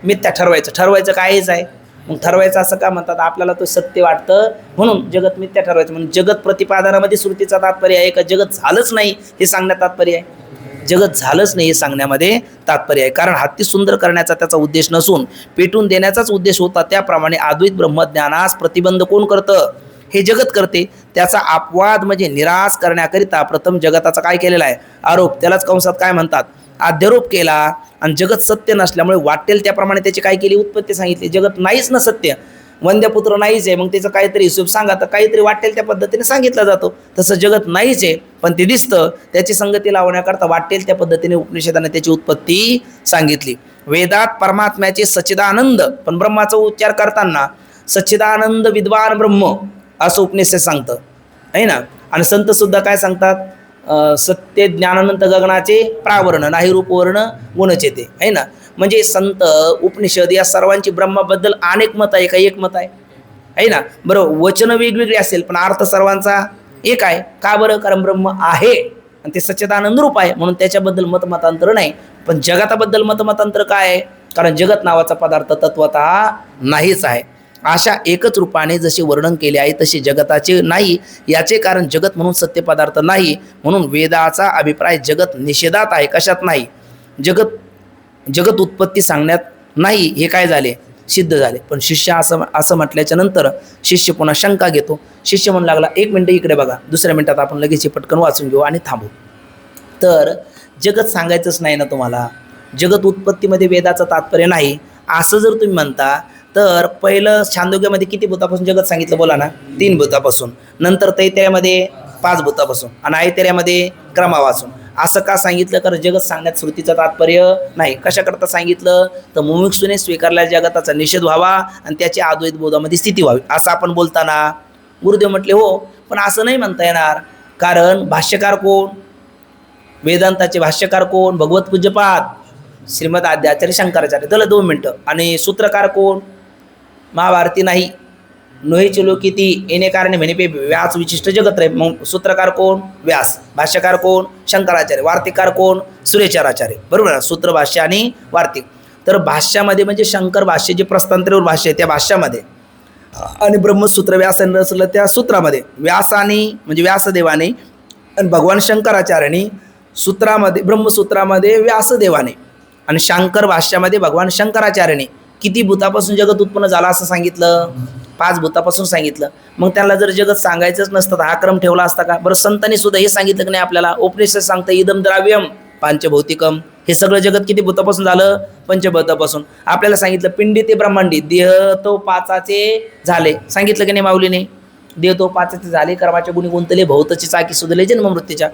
मिथ्या ठरवायचं काहीच आहे. मग ठरवायचं असं का म्हणतात, आपल्याला तो सत्य वाटतं म्हणून जगत मिथ्या ठरवायचं. म्हणून जगत प्रतिपादनामध्ये श्रुतीचा तात्पर्य आहे का जगत झालंच नाही हे सांगण्यात तात्पर्य आहे. जगत झालंच नाही हे सांगण्यामध्ये तात्पर्य आहे. कारण हत्ती सुंदर करण्याचा त्याचा उद्देश नसून पेटून देण्याचाच उद्देश होता. त्याप्रमाणे अद्वैत ब्रह्मज्ञानास प्रतिबंध कोण करतं, हे जगत करते. त्याचा अपवाद म्हणजे निराश करण्याकरिता प्रथम जगताचा काय केलेला आहे, आरोप, त्यालाच कंसात काय म्हणतात, अध्यारोप केला. आणि जगत सत्य नसल्यामुळे वाटेल त्याप्रमाणे त्याची काय केली, उत्पत्ती सांगितली. जगत नाहीच ना सत्य, वंद्यपुत्र नाहीच आहे, मग त्याचं काहीतरी हिशोब सांगा, तर काहीतरी वाटेल त्या पद्धतीने सांगितलं जातो. तसं जगत नाहीच आहे पण ते दिसतं, त्याची संगती लावण्याकरता वाटेल त्या पद्धतीने उपनिषदाने त्याची उत्पत्ती सांगितली. वेदात परमात्म्याचे सच्चिदानंद, पण ब्रह्माचा उच्चार करताना सच्चिदानंद विद्वान ब्रह्म असं उपनिषद सांगतं आहे ना. आणि संत सुद्धा काय सांगतात, सत्य ज्ञानानंत गगनाचे प्रावरण नाही रूपवर्ण गुणचेते आहे ना. म्हणजे संत उपनिषद या सर्वांची ब्रह्माबद्दल अनेक मत आहे का एक मत आहे ना. बरोबर, वचन वेगवेगळी असेल पण अर्थ सर्वांचा एक आहे. का बरं, कारण ब्रह्म आहे आणि ते सच्चिदानंद रूप आहे म्हणून त्याच्याबद्दल मतमतांतर नाही. पण जगताबद्दल मतमतांतर काय आहे, कारण जगत नावाचा पदार्थ तत्वतः नाहीच आहे. अशा एकच रूपाने जसे वर्णन केले आहे तसे जगताचे नाही. याचे कारण जगत म्हणून सत्य पदार्थ नाही. म्हणून वेदाचा अभिप्राय जगत निषेधात आहे, कशात नाही. जगत उत्पत्ती सांगण्यात नाही हे काय झाले, सिद्ध झाले. पण शिष्य असं म्हटल्याच्या नंतर शिष्य पुन्हा शंका घेतो. शिष्य म्हणू लागला, 1 मिनिट इकडे बघा, दुसऱ्या मिनिटात आपण लगेच पटकन वाचून घेऊ आणि थांबू. तर जगत सांगायचंच नाही ना तुम्हाला, जगत उत्पत्तीमध्ये वेदाचं तात्पर्य नाही असं जर तुम्ही म्हणता, तर पहिलं छांदोग्यामध्ये किती भूतापासून जगत सांगितलं बोला ना, 3 भूतापासून. नंतर तैतऱ्यामध्ये 5 भूतापासून आणि ऐतऱ्यामध्ये क्रमावासून. असं का सांगितलं, कारण जगत सांगण्यात श्रुतीचं तात्पर्य नाही. कशाकरता सांगितलं, तर मुमुक्षुने स्वीकारल्या जगताचा निषेध व्हावा आणि त्याची अद्वैत बोधामध्ये स्थिती व्हावी असं आपण बोलताना गुरुदेव म्हटले हो, पण असं नाही म्हणता येणार. कारण भाष्यकार कोण, वेदांताचे भाष्यकार कोण, भगवत पूज्यपाद श्रीमद आद्याचार्य शंकराचार्य, त्याला 2 मिनटं. आणि सूत्रकार कोण, महाभारती नाही, नोहीचे लोकिती येणे कारणे म्हणे व्यास विशिष्ट जगत रे. मग सूत्रकार कोण, व्यास. भाष्यकार कोण, शंकराचार्य. वार्तिककार कोण, सुरेचाराचार्य. बरोबर ना, सूत्र भाष्य आणि वार्तिक. तर भाष्यामध्ये म्हणजे शंकर भाष्य जे प्रस्तांतरेवर भाष्य आहे त्या भाष्यामध्ये, आणि ब्रह्मसूत्र व्यासाने रचलं त्या सूत्रामध्ये, व्यासाने म्हणजे व्यासदेवाने आणि भगवान शंकराचार्याने सूत्रामध्ये ब्रह्मसूत्रामध्ये व्यासदेवाने आणि शंकर भाष्यामध्ये भगवान शंकराचार्याने किती भूतापासून जगत उत्पन्न झाला असं सांगितलं, 5 भूतापासून सांगितलं. मग त्याला जर जगत सांगायचंच नसतं तर हा क्रम ठेवला असता का. बरं, संतांनी सुद्धा हे सांगितलं की नाही आपल्याला, उपनिषद सांगतं इदम द्राव्यम पांचभौतिकम, हे सगळं जगत किती भूतापासून झालं, पंचभूतापासून. आपल्याला सांगितलं पिंडी ते ब्रह्मांडी, देह तो 5चे झाले, सांगितलं की नाही माऊलीने, देह तो 5चे झाले, कर्माच्या गुणी गुंतले, भौतची चाकी सुधले जन्म मृत्यूच्या.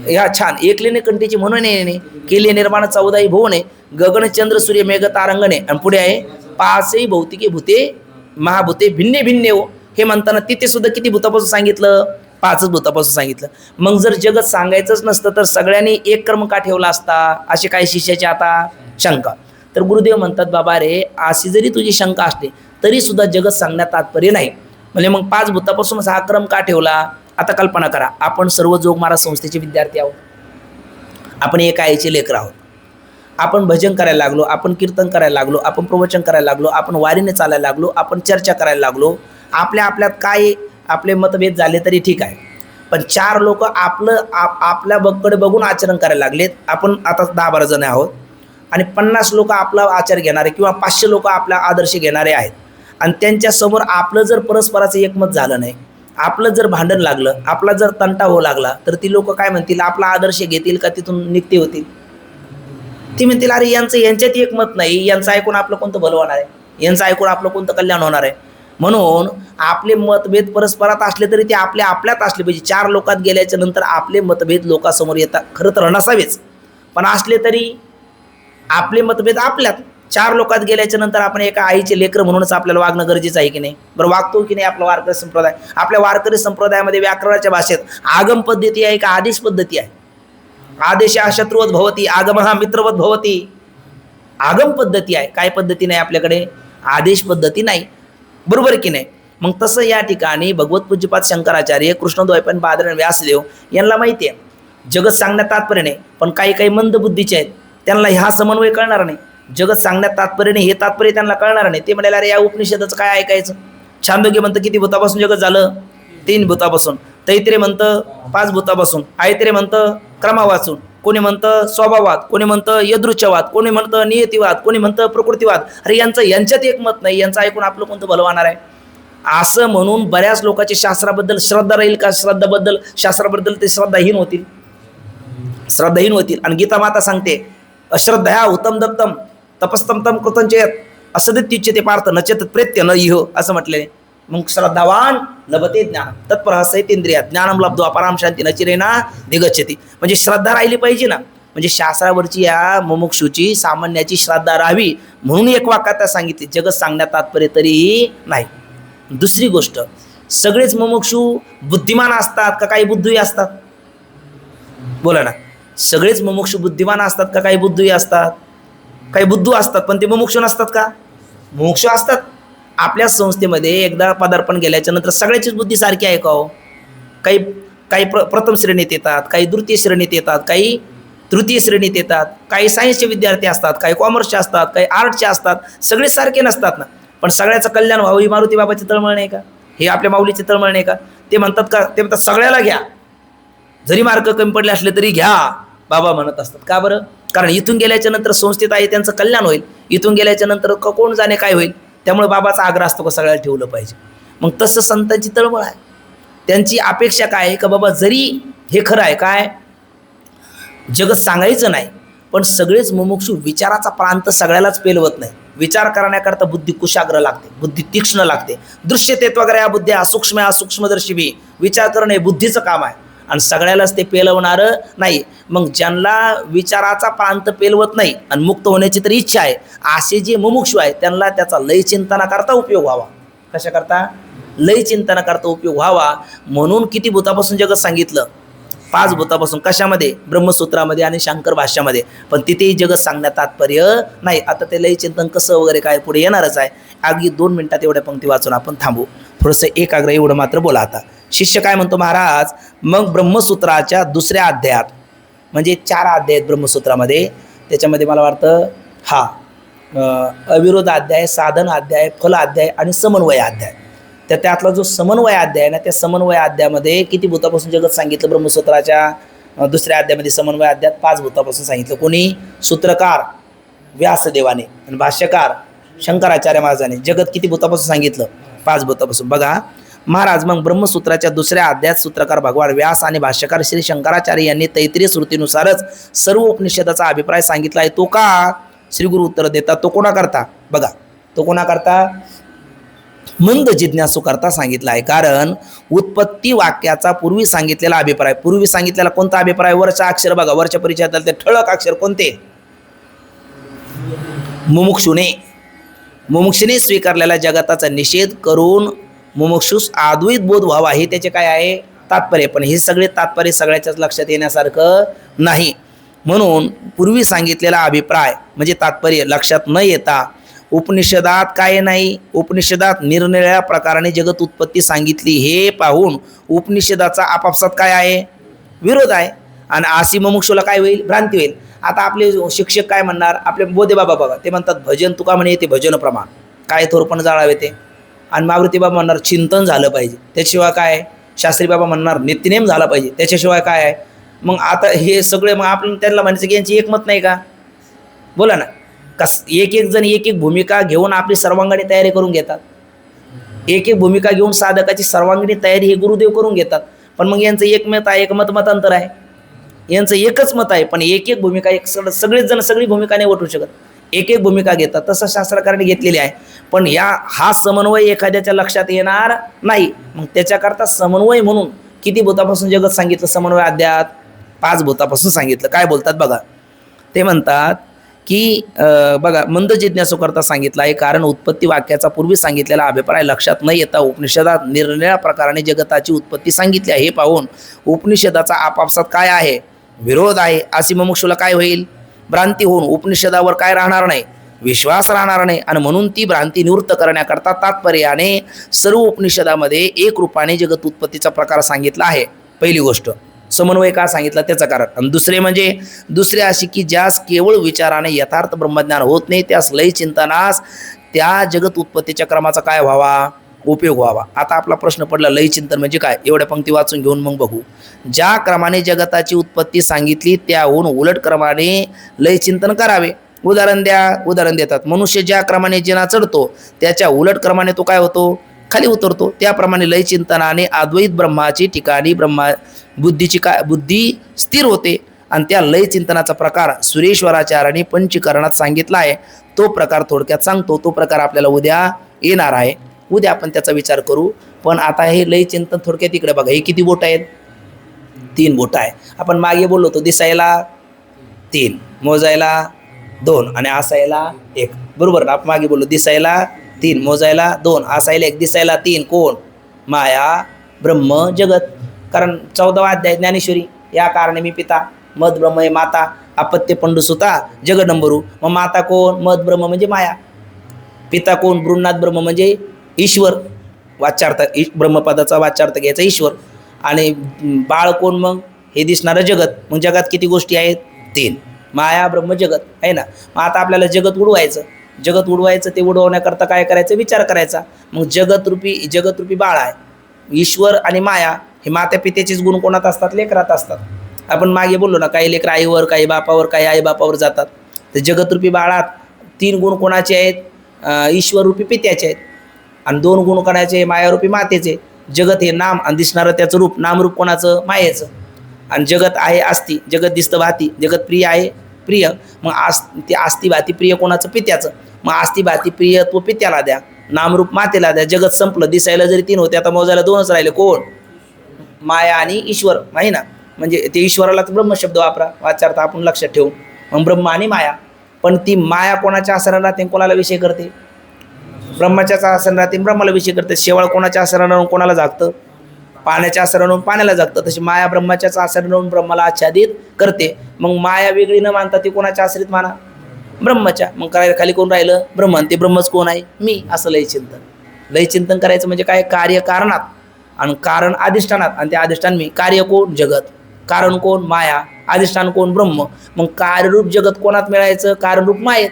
ह्या छान एकलीने कंठीची म्हणून येणे केली निर्माण 14 भुवने, गगन चंद्र सूर्य मेघ तारंगणे. आणि पुढे आहे 5 भौतिकी भूते महाभूते भिन्ने भिन्ने हो. हे म्हणताना तिथे सुद्धा किती भूतापासून सांगितलं, 5 भूतापासून सांगितलं. मग जर जगत सांगायचंच नसतं तर सगळ्यांनी एक कर्म का ठेवला असता, अशी काही शिष्याची आता शंका. तर गुरुदेव म्हणतात, बाबा रे, अशी जरी तुझी शंका असते तरी सुद्धा जगत सांगण्यात तात्पर्य नाही. म्हणजे मग 5 भूतापासून हा क्रम का ठेवला. आता कल्पना करा, आपण सर्व जोग महाराज संस्थेचे विद्यार्थी आहोत, आपण एका आईचे लेकरं आहोत. आपण भजन करायला लागलो, आपण कीर्तन करायला लागलो, आपण प्रवचन करायला लागलो, आपण वारीने चालायला लागलो, आपण चर्चा करायला लागलो. आपल्यात काय आपले मतभेद झाले तरी ठीक आहे, पण 4 लोक आपल्या बघकडे बघून आचरण करायला लागलेत. आपण आता 10-12 जण आहोत आणि 50 लोक आपला आचार घेणारे किंवा 500 लोक आपला आदर्श घेणारे आहेत. आणि त्यांच्यासमोर आपलं जर परस्पराचं एकमत झालं नाही, आपलं जर भांडण लागलं, आपला जर तंटा होऊ लागला, तर ती लोक काय म्हणतील, आपला आदर्श घेतील का तिथून निघते होतील. ती म्हणतील, अरे यांच्यात एकमत नाही, यांचं ऐकून आपलं कोणतं भलं होणार आहे, यांचं ऐकून आपलं कोणतं कल्याण होणार आहे. म्हणून आपले मतभेद परस्परात असले तरी ते आपल्या आपल्यात असले पाहिजे. 4 लोकात गेल्याच्या नंतर आपले मतभेद लोकांसमोर येतात, खरं तर नसावेच, पण असले तरी आपले मतभेद आपल्यात. 4 लोकात गेल्याच्या नंतर आपण एका आईचे लेकर म्हणूनच आपल्याला वागणं गरजेचं आहे की नाही? बरं, वागतो की नाही आपला वारकरी संप्रदाय? आपल्या वारकरी संप्रदायामध्ये व्याकरणाच्या भाषेत आगम पद्धती आहे का आदेश पद्धती आहे? आदेश हा शत्रुवत भवती, आगम हा मित्रवत भवती. आगम पद्धती आहे, काय पद्धती नाही आपल्याकडे? आदेश पद्धती नाही, बरोबर की नाही? मग तसं या ठिकाणी भगवत पूज्यपाद शंकराचार्य, कृष्णद्वैपायन, बादरायण, व्यासदेव यांना माहिती आहे जगत सांगण्यात तात्पर्य नाही, पण काही काही मंद बुद्धीचे आहेत त्यांना हा समन्वय कळणार नाही. जगत सांगण्यात तात्पर्य नाही हे तात्पर्य त्यांना कळणार नाही. ते म्हणाले अरे या उपनिषदाचं काय ऐकायचं? छांदोग्य म्हणतं किती भूतापासून जगत झालं? 3 भूतापासून. तैत्रेय म्हणतं 5 भूतापासून. आयत्रेय म्हणतं क्रमावाचून. कोणी म्हणतं स्वभाववाद, कोणी म्हणतं यदृच्छवाद, कोणी म्हणतं नियतीवाद, कोणी म्हणतं प्रकृतीवाद. अरे यांच्यात एक मत नाही, यांचं ऐकून आपलं कोणतं भलं होणार आहे? असं म्हणून बऱ्याच लोकांची शास्त्राबद्दल श्रद्धा राहील का? शास्त्राबद्दल ते श्रद्धाहीन होतील, श्रद्धाहीन होतील. आणि गीता माता सांगते अश्रद्धया उत्तम दत्तम तपस्तम तम कृतंचेत असदित्युच्यते पार्थ नचेत प्रेत्य न इह असं म्हटले. मग श्रद्धावान लभते ज्ञान तत्पर सैतेंद्रिया ज्ञानम लब्ध्वा पराम शांती नचिरेना निगच्छति. म्हणजे श्रद्धा राहिली पाहिजे ना. म्हणजे शास्त्रावरची या मुमुक्षूची सामान्याची श्रद्धा राहावी म्हणून एक वाक्यात सांगितले जगत सांगण्यात तात्पर्य तरीही नाही. दुसरी गोष्ट, सगळेच मुमुक्षू बुद्धिमान असतात का काही बुद्धू असतात? बोला ना. सगळेच मुमुक्षू बुद्धिमान असतात का काही बुद्धू असतात? काही बुद्धू असतात पण ते मुमुक्षू नसतात का? मुमुक्षू असतात. आपल्या संस्थेमध्ये एकदा पदार्पण केल्याच्या नंतर सगळ्याचीच बुद्धी सारखी आहे का हो? काही काही प्रथम श्रेणीत येतात, काही द्वितीय श्रेणीत येतात, काही तृतीय श्रेणीत येतात, काही सायन्सचे विद्यार्थी असतात, काही कॉमर्सचे असतात, काही आर्टचे असतात. सगळे सारखे नसतात ना. पण सगळ्याचं कल्याण व्हावं ही मारुती बाबाची तळमळ नाही का? हे आपल्या माऊलीची तळमळ नाही का? ते म्हणतात का? ते म्हणतात सगळ्याला घ्या, जरी मार्क कमी पडले असले तरी घ्या, बाबा म्हणत असतात. का बरं? कारण इथून गेल्याच्या नंतर संस्थेत आहे त्यांचं कल्याण होईल. इथून गेल्याच्या नंतर कोण जाणे काय होईल, त्यामुळे बाबाचा आग्रह असतो का सगळ्याला ठेवलं पाहिजे. मग तसं संतांची तळमळ आहे. त्यांची अपेक्षा काय आहे का बाबा जरी हे खरं आहे काय जगत सांगायचं नाही, पण सगळेच मुमुक्षू विचाराचा प्रांत सगळ्यालाच पेलवत नाही. विचार करण्याकरता बुद्धी कुशाग्र लागते, बुद्धी तीक्ष्ण लागते. दृश्यतेत्व वगैरे या बुद्धी असूक्ष्म असूक्ष्मदर्शी बी विचार करणे बुद्धीचं काम आहे आणि सगळ्यालाच ते पेलवणारं नाही. मग ज्यांना विचाराचा प्रांत पेलवत नाही आणि मुक्त होण्याची तर इच्छा आहे असे जे मुमुक्षू आहेत त्यांना त्याचा लय चिंतनाकरता उपयोग व्हावा. कशाकरता? लय चिंतनाकरता उपयोग व्हावा म्हणून किती भूतापासून जगत सांगितलं? 5 भूतापासून. कशामध्ये? ब्रह्मसूत्रामध्ये आणि शंकर भाष्यामध्ये. पण तिथेही जगत सांगण्यात तात्पर्य नाही. आता ते लय चिंतन कसं वगैरे काय पुढे येणारच आहे. अगदी 2 मिनिटात एवढ्या पंक्ती वाचून आपण थांबू. थोडंसं एकाग्र एवढं मात्र बोला. आता शिष्य काय म्हणतो महाराज? मग ब्रह्मसूत्राच्या दुसऱ्या अध्यायात, म्हणजे 4 अध्याय आहेत ब्रह्मसूत्रामध्ये, त्याच्यामध्ये मला वाटतं अविरोध अध्याय, साधन अध्याय, फल अध्याय आणि समन्वय अध्याय. तर त्यातला जो समन्वय अध्याय आहे ना, त्या समन्वय अध्यायामध्ये किती भूतापासून जगत सांगितलं? ब्रह्मसूत्राच्या दुसऱ्या अध्यायामध्ये समन्वय अध्यायात 5 भूतापासून सांगितलं. कोणी? सूत्रकार व्यासदेवाने आणि भाष्यकार शंकराचार्य महाराजांनी. जगत किती भूतापासून सांगितलं? 5 भूतापासून. बघा महाराज, मग ब्रह्मसूत्राच्या दुसऱ्या अध्यायात सूत्रकार भगवान व्यास आणि भाष्यकार श्री शंकराचार्य यांनी तैत्तिरीय श्रुतीनुसारच सर्व उपनिषदाचा अभिप्राय सांगितला आहे. तो का? श्री गुरु उत्तर देतात. तो कोणा करता? बघा, तो कोणा करता? मंद जिज्ञासू करता सांगितला आहे. कारण उत्पत्ती वाक्याचा पूर्वी सांगितलेला अभिप्राय, पूर्वी सांगितलेला कोणता अभिप्राय? वरचा अक्षर बघा, वरच्या परिचयात ते ठळक अक्षर कोणते? मुमुक्षुने स्वीकारलेल्या जगताचा निषेध करून मुमुक्षुस अद्वैत बोध व्हावा हे त्याचे काय आहे? तात्पर्य. पण हे सगळे तात्पर्य सगळ्याच्याच लक्षात येण्यासारखं नाही. म्हणून पूर्वी सांगितलेला अभिप्राय म्हणजे तात्पर्य लक्षात न येता उपनिषदात काय नाही, उपनिषदात निरनिराळ्या प्रकाराने जगत उत्पत्ती सांगितली हे पाहून उपनिषदाचा आपापसात काय आहे? विरोध आहे. आणि अशी मुमुक्षूला काय होईल? भ्रांती होईल. आता आपले शिक्षक काय म्हणणार? आपले बोधे बाबा बघा, ते म्हणतात भजन तुका म्हणे ते भजन प्रमाण काय थोरपण जाळावे ते. आणि मारुती बाबा म्हणणार चिंतन झालं पाहिजे, त्याशिवाय काय? शास्त्री बाबा म्हणणार नित्यनेम झाला पाहिजे, त्याच्याशिवाय काय आहे? मग आता हे सगळे मग आपण त्यांना म्हणायचं की यांची एकमत नाही का? बोला ना. एक एक जण एक एक भूमिका घेऊन आपली सर्वांगीण तयारी करून घेतात. एक एक भूमिका घेऊन साधकाची सर्वांगीण तयारी हे गुरुदेव करून घेतात. पण मग यांचं एकमत आहे, एकमत मतांतर आहे. यांचं एकच मत आहे पण एक एक भूमिका, एक सगळेच जण सगळी भूमिका नाही वटू शकत. एक एक भूमिका घेतात, तसं शास्त्रकारांनी घेतलेली आहे. पण हा समन्वय एखाद्याच्या लक्षात येणार नाही. मग त्याच्याकरता समन्वय म्हणून किती भूतापासून जगत सांगितलं? समन्वय अध्यात 5 भूतापासून सांगितलं. काय बोलतात बघा, ते म्हणतात की बघा, मंद जिज्ञासू करता सांगितलं आहे, कारण उत्पत्ती वाक्याचा पूर्वी सांगितलेला अभिप्राय लक्षात न येता उपनिषदात निरनिराळ्या प्रकाराने जगताची उत्पत्ती सांगितली आहे. हे पाहून उपनिषदाचा आपापसात काय आहे? विरोध आहे. अशी मुमुक्षूला काय होईल? भ्रांती होऊन उपनिषदावर काय राहणार नाही? विश्वास राहणार नाही. आणि म्हणून ती भ्रांती निवृत्त करण्याकरता तात्पर्याने सर्व उपनिषदामध्ये एक रूपाने जगत उत्पत्तीचा प्रकार सांगितला आहे. पहिली गोष्ट, समन्वय का सांगितला त्याचं कारण. आणि दुसरे अशी की ज्यास केवळ विचाराने यथार्थ ब्रह्मज्ञान होत नाही, त्यास लय चिंतनास त्या जगत उत्पत्तीच्या क्रमाचा काय व्हावा? उपयोग व्हावा. आता आपला प्रश्न पडला, लय चिंतन म्हणजे काय? एवढ्या पंक्ती वाचून घेऊन मग बघू. ज्या क्रमाने जगताची उत्पत्ती सांगितली त्याहून उलट क्रमाने लय चिंतन करावे. उदाहरण देतात. मनुष्य ज्या क्रमाने जिना चढतो त्याच्या उलट क्रमाने तो काय होतो? खाली उतरतो. त्याप्रमाणे लय चिंतनाने अद्वैत ब्रह्माची ठिकाणी बुद्धी स्थिर होते. आणि त्या लय चिंतनाचा प्रकार सुरेश्वराचार्यांनी पंचीकरणात सांगितला आहे. तो प्रकार थोडक्यात सांगतो. तो प्रकार आपल्याला उद्या येणार आहे. उद्या आपण त्याचा विचार करू. पण आता हे लय चिंतन थोडक्यात इकडे बघा, हे किती बोट आहेत? 3 बोट आहे. आपण मागे बोललो होतो, दिसायला 3, मोजायला 2 आणि असायला 1. बरोबर ना? आपण मागे बोललो, दिसायला 3, मोजायला 2, असायला 1. दिसायला 3 कोण? माया, ब्रह्म, जगत. कारण 14वा अध्याय ज्ञानेश्वरी, या कारणे मी पिता, मद ब्रह्म हे माता, अपत्य पंडुसुता जगदंबरू. मग माता कोण? मद ब्रह्म म्हणजे माया. पिता कोण? बृहन्नाथ ब्रह्म म्हणजे ईश्वर. वाच्यार्थ ब्रह्मपदाचा वाच्यार्थ घ्यायचा ईश्वर. आणि बाळ कोण? मग हे दिसणारं जगत. मग जगात किती गोष्टी आहेत? 3, माया, ब्रह्म, जगत आहे ना. मग आता आपल्याला जगत उडवायचं. ते उडवण्याकरता काय करायचं? विचार करायचा. मग जगत रूपी बाळ आहे. ईश्वर आणि माया हे माता पित्याचेच गुण कोणात असतात? लेकरात असतात. आपण मागे बोललो ना, काही लेकर आईवर, काही बापावर, काही आई बापावर जातात. तर जगतरूपी बाळात 3 गुण कोणाचे आहेत? ईश्वररूपी पित्याचे आहेत. आणि 2 गुण कोणाचे? मायारूपी मातेचे. जगत हे नाम आणि दिसणारं त्याचं रूप. नामरूप कोणाचं? मायेचं. आणि जगत आहे अस्ति, जगत दिसतं भाती. जगत प्रिय आहे, प्रिय. मग ते अस्ति भाती प्रिय कोणाचं? पित्याचं. मग अस्ति भाती प्रिय तो पित्याला द्या, नामरूप मातेला द्या. जगत संपलं. दिसायला जरी 3 होते, आता मोजायला 2च राहिले. कोण? माया आणि ईश्वर आहे ना. म्हणजे ते ईश्वरालाच ब्रह्मशब्द वाचार्थ आपण लक्षात ठेवू. मग ब्रह्म आणि माया. पण ती माया कोणाच्या आसरण राहते? कोणाला विषय करते? ब्रह्माच्याच आसरण राहते, ब्रह्माला विषय करते. शेवाळ कोणाच्या आसरणावरून कोणाला जागतं? पाण्याच्या आसरणावरून पाण्याला जागतं. तशी माया ब्रह्माच्याच आसरणावरून ब्रह्माला आच्छादित करते. मग माया वेगळी न मानता ती कोणाच्या आश्रित माना? ब्रह्माच्या. मग करायला खाली कोण राहिलं? ब्रह्म. ते ब्रह्मच कोण आहे? मी. असं लय चिंतन करायचं म्हणजे काय? कार्य कारणात आणि कारण अधिष्ठानात. आणि ते अधिष्ठान मी. कार्य कोण? जगत. कारण कोण? माया. अधिष्ठान कोण? ब्रह्म. मग कार्यरूप जगत कोणात मिळायचं? कारणरूप मायेत.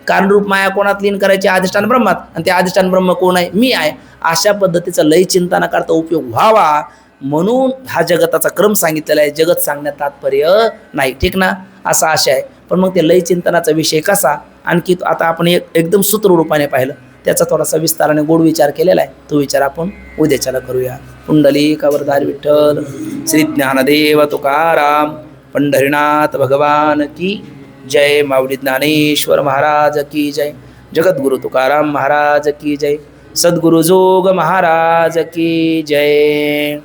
कारणरूप माया कोणात लीन करायची? अधिष्ठान ब्रह्मात. आणि ते अधिष्ठान ब्रह्म कोण आहे? मी आहे. अशा पद्धतीचा लय चिंतनाकरता उपयोग व्हावा म्हणून हा जगताचा क्रम सांगितलेला आहे. जगत सांगण्यात तात्पर्य नाही. ठीक ना? असा आशय आहे. पण मग ते लय चिंतनाचा विषय कसा? आणखी आता आपण एकदम सूत्ररूपाने पाहिलं. त्याचा थोडासा विस्ताराने गोड विचार केलेला आहे. तो विचार आपण उद्याच्याला करूया. पुंडलिक वरदारी विठ्ठल, श्री ज्ञानदेव तुकाराम, पंढरीनाथ भगवान की जय. माऊली ज्ञानेश्वर महाराज की जय. जगद्गुरु तुकाराम महाराज की जय. सद्गुरु जोग महाराज की जय.